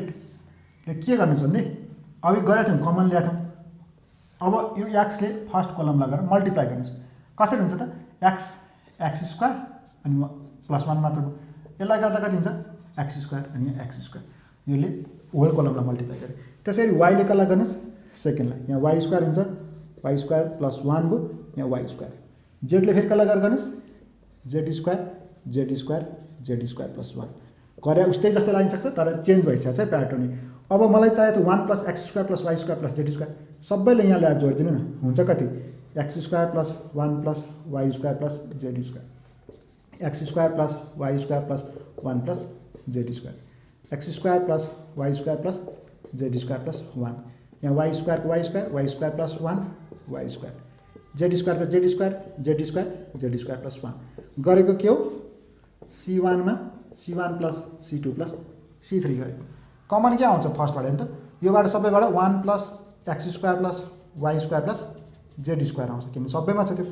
ले के गर्नु छ भने अघि गरेको थियौँ कमन ल्याएको थियौँ अब यो x ले फर्स्ट कलम लगाएर मल्टिप्लाई गर्नुहोस् कसरी हुन्छ त x² अनि +1 मात्र भयो यसलाई गर्दा कति हुन्छ x² अनि x² यसले होल कलमलाई मल्टिप्लाई गरे त्यसरी y ले कसलाई गर्नुहोस् सेकेन्डलाई यहाँ y² हुन्छ y² + 1 भयो यहाँ y² z ले फेरि कसलाई गर्नुहोस् z² + 1 गरे उस्तै जस्तो लाग्न सक्छ तर चेन्ज भइसक्छ है प्याटर्न अब मलाई चाहियो त 1 + x² + y² + z² सबैले यहाँ ल्याएर जोडिदिनु न हुन्छ कति x² + 1 + y² + z² x² + y² + 1 + z² x² + y² + z² + 1 यहाँ y² को y² + 1 y² z² को z² + 1 गरेको के हो c1 मा c1 + c2 + c3 गरेको कमन के आउँछ फर्स्टबाट नि त योबाट सबैबाट 1 + x² + y² + z² आउँछ किनभने सबैमा छ त्यो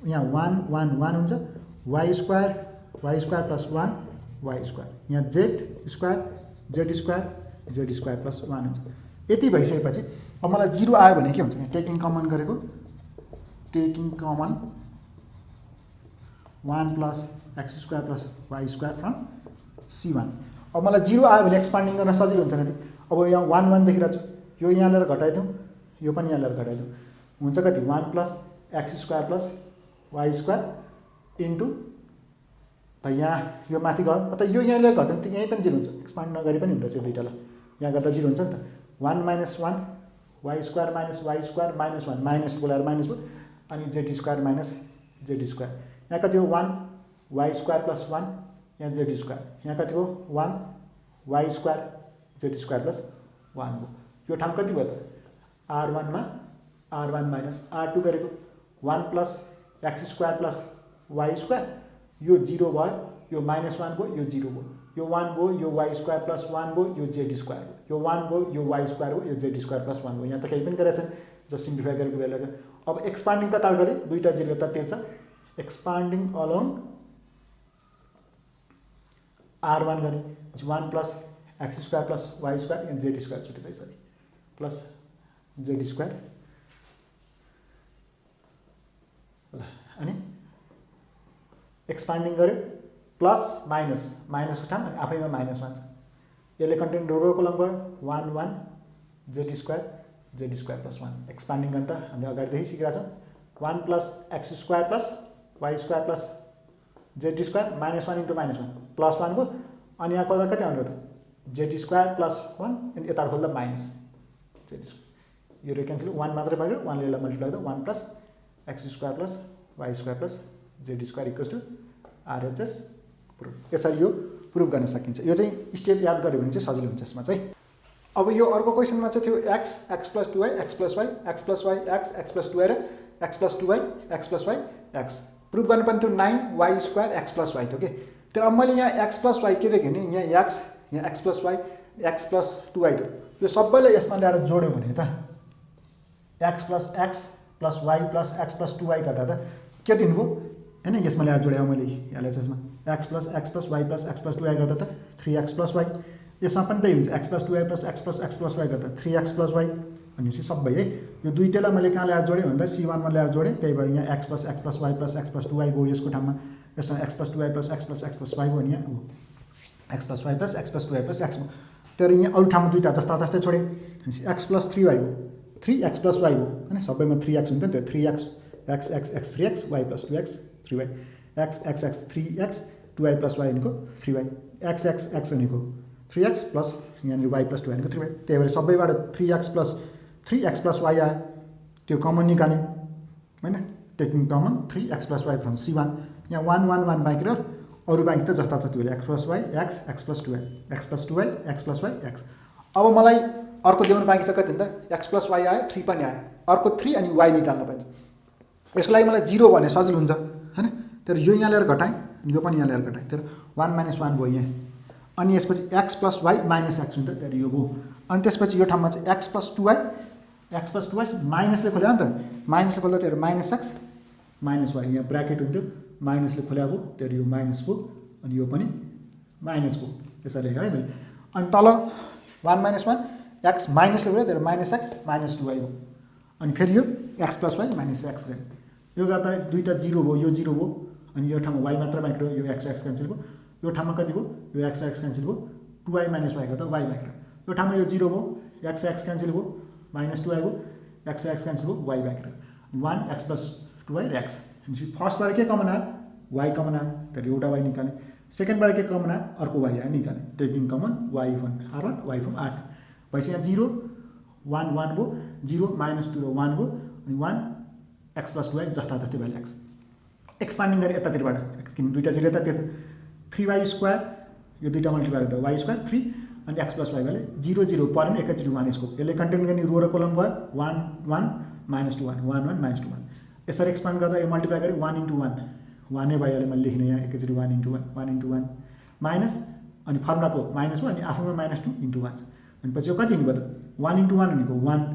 यहाँ 1 1 1 हुन्छ y² + 1 y² यहाँ z² + 1 हुन्छ यति भइसकेपछि अब मलाई 0 आयो भने के हुन्छ यहाँ टेकिङ कमन गरेको taking common 1 + x² + y² from c1 अब मलाई 0 आयो भने एक्सपान्डिङ गर्न सजिलो हुन्छ नि अब यहाँ 1 1 देखिरहेको छु यो यहाँ लिएर घटाइदिउँ यो पनि यहाँ लिएर घटाइदिउँ हुन्छ कति 1 + x² + y² इन्टु त यहाँ यो माथि गयो त यो यहाँ लिएर घटाउँ त यहीँ पनि 0 हुन्छ एक्सपान्ड नगरी पनि हुन्छ त्यो दुईटालाई यहाँ गर्दा 0 हुन्छ नि त 1 - 1 y² - y² -1 माइनस बोलाएर माइनस भयो अनि z² - z² यहाँ कति हो 1 y² + 1 यहाँ z² यहाँ कति हो 1 y² z² + 1 हो यो ठाउँ कति भयो त r1 मा r1 - r2 गरेको 1 + x² + y² यो 0 भयो यो -1 भयो यो 0 भयो यो 1 भयो यो y² + 1 भयो यो z² भयो यो 1 भयो यो y² हो यो z² + 1 भयो यहाँ त केही पनि गरेको छैन जस्ट सिम्प्लिफाई गरेको बेला अब एक्सपान्डिङ कता गरे दुईटा 0 त तिर्छ एक्सपान्डिङ अलोङ r1 गरे 1 + x² + y² and z² छुट्टै सरी प्लस z² अनि एक्सपान्डिङ गर्यो प्लस माइनस माइनसको ठाउँ अनि आफैमा -1 छ यसले कन्टेन्ट रो कलम गयो 1 1 z² + 1 एक्सपान्डिङ गर्न त हामीले अगाडिदेखि सिकिरहेको छौँ 1 + x² + y² + z² -1 × -1 +1 भयो अनि यहाँ कता कति आउँछ त z² + 1 अनि यता खोल्दा माइनस z² यो रे क्यान्सल 1 मात्रै भयो 1 ले मल्टिप्लाई गर्दा 1 + x² + y² + z² = RHS proof यसरी यो प्रुफ गर्न सकिन्छ यो चाहिँ स्टेप याद गर्यो भने चाहिँ सजिलो हुन्छ यसमा चाहिँ अब यो अर्को क्वेसनमा चाहिँ थियो x x plus 2y x plus y x plus y x plus 2y र x plus 2y x plus y x prove गर्नुपर्ने थियो 9y² एक्स प्लस वाई थियो कि तर अब मैले यहाँ एक्स प्लस वाई के देखेँ नि यहाँ x plus y x plus 2y थियो यो सबैलाई यसमा ल्याएर जोड्यो भने त x plus Y plus x plus 2y गर्दा त के दिनुभयो हैन यसमा ल्याएर जोड्यो मैले यहाँलाई यसमा x plus Y plus x plus 2y गर्दा त 3x प्लस वाई यसमा पनि त्यही हुन्छ x plus 2y plus x plus y गर्दा 3x प्लस वाई भनेपछि सबै है यो दुईटैलाई मैले कहाँ ल्याएर जोडेँ भन्दा C1 मा ल्याएर जोडेँ त्यही भएर यहाँ x plus Y plus x plus 2y भयो यसको ठाउँमा यसमा x plus 2y plus x plus y भयो नि यहाँ x plus Y plus x plus 2y plus x तर यहाँ अरू ठाउँमा दुईवटा जस्तै छोडेँ एक्स प्लस 3y भयो 3x प्लस वाई भयो हैन सबैमा 3x हुन्छ नि त 3x x 3x y plus 2x 3y x 3x 2y plus y भनेको 3y x भनेको 3x प्लस यहाँनिर y प्लस 2 भनेको 3y त्यही भएर सबैबाट 3x प्लस y आयो त्यो कमन निकाल्यौँ हैन taking common 3x plus y from C1 यहाँ 1 1 1 बाँकी र अरू बाँकी त जस्ता जति भयो x plus y x plus 2y x plus 2y x plus y x अब मलाई अर्को ल्याउनु बाँकी छ कति त x प्लस y आयो 3 पनि आयो अर्को 3 अनि y निकाल्न पर्छ यसको लागि मलाई 0 भने सजिलो हुन्छ हैन तर यो यहाँ ल्याएर घटाएँ अनि यो पनि यहाँ ल्याएर घटाएँ तर 1 - 1 भयो यहाँ अनि यसपछि x plus y minus x हुन्छ त्यही यो भयो अनि त्यसपछि यो ठाउँमा चाहिँ x प्लस 2y माइनसले खोल्यो नि त माइनसले खोल्दा त्यही माइनस x माइनस y यहाँ ब्र्याकेट हुन्थ्यो माइनसले खोल्या भयो त्यही यो माइनस भयो अनि यो पनि माइनस भयो त्यसरी है मैले अनि तल 1 - 1 x माइनसले खोल्यो त्यही माइनस x माइनस 2y हो अनि फेरि यो x plus y minus x गरे यो गर्दा दुईटा 0 भयो यो 0 भयो अनि यो ठाउँमा y मात्र बाँकी रह्यो यो x क्यान्सल भयो यो ठाउँमा कति भयो यो x क्यान्सल भयो 2y माइनस y गर्दा y बाँकी रह्यो यो ठाउँमा यो 0 भयो x क्यान्सल भयो माइनस 2y भयो x क्यान्सल भयो y बाँकी रह्यो 1 x प्लस 2y र x अनि फर्स्टबाट के कमन आयो y कमन आयो तर एउटा y निकालेँ सेकेन्डबाट के कमन आयो अर्को y आयो निकालेँ taking common y1 r1 y from r2 भएपछि यहाँ 0 1 1 भयो 0 माइनस 2 र 1 भयो अनि 1 x प्लस 2y जस्ता जस्तै भ्याल्यु x एक्सपान्डिङ गरे यतातिरबाट किन दुईटा 0 यतातिर 3y² यो दुईटा मल्टिप्लाई गर्दा y² 3 अनि x प्लस y भ्याल्यु 0 0 परेन एकैचोटि 1 यसको यसले कन्टेन गर्ने रो र कोलम भयो 1 1 माइनस 2 1 1 1 माइनस 2 1 यसरी एक्सपान्ड गर्दा यो मल्टिप्लाई गरे 1 * 1 1 नै भइहाल्यो मैले लेख्ने यहाँ एकैचोटि 1 * 1 1 * 1 माइनस अनि फर्मुलाको माइनस भयो अनि आफूमा माइनस 2 * 1 अनि पछि यो कति हुने भयो त 1 * 1 भनेको 1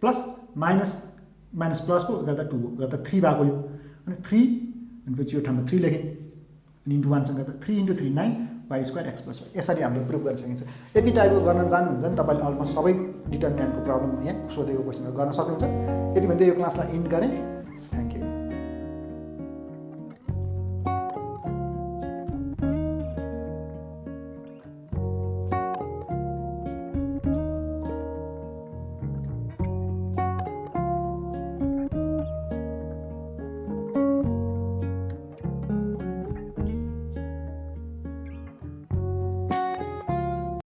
प्लस माइनस प्लस को गर्दा 2 गर्दा 3 भएको यो अनि 3 अनि पछि यो ठाउँमा 3 लेखेँ अनि इन्टु 1 सँग गर्दा 3 * 3 9 y² x प्लस y यसरी हामीले प्रुभ गर्न सकिन्छ यति टाइपको गर्न जान्नुहुन्छ नि तपाईँले अलमोस्ट सबै डिटर्मिनेन्टको प्रब्लम यहाँ सोधेको क्वेसनहरू गर्न सक्नुहुन्छ यति भन्दै यो क्लासलाई इन्ड गरेँ थ्याङ्क यू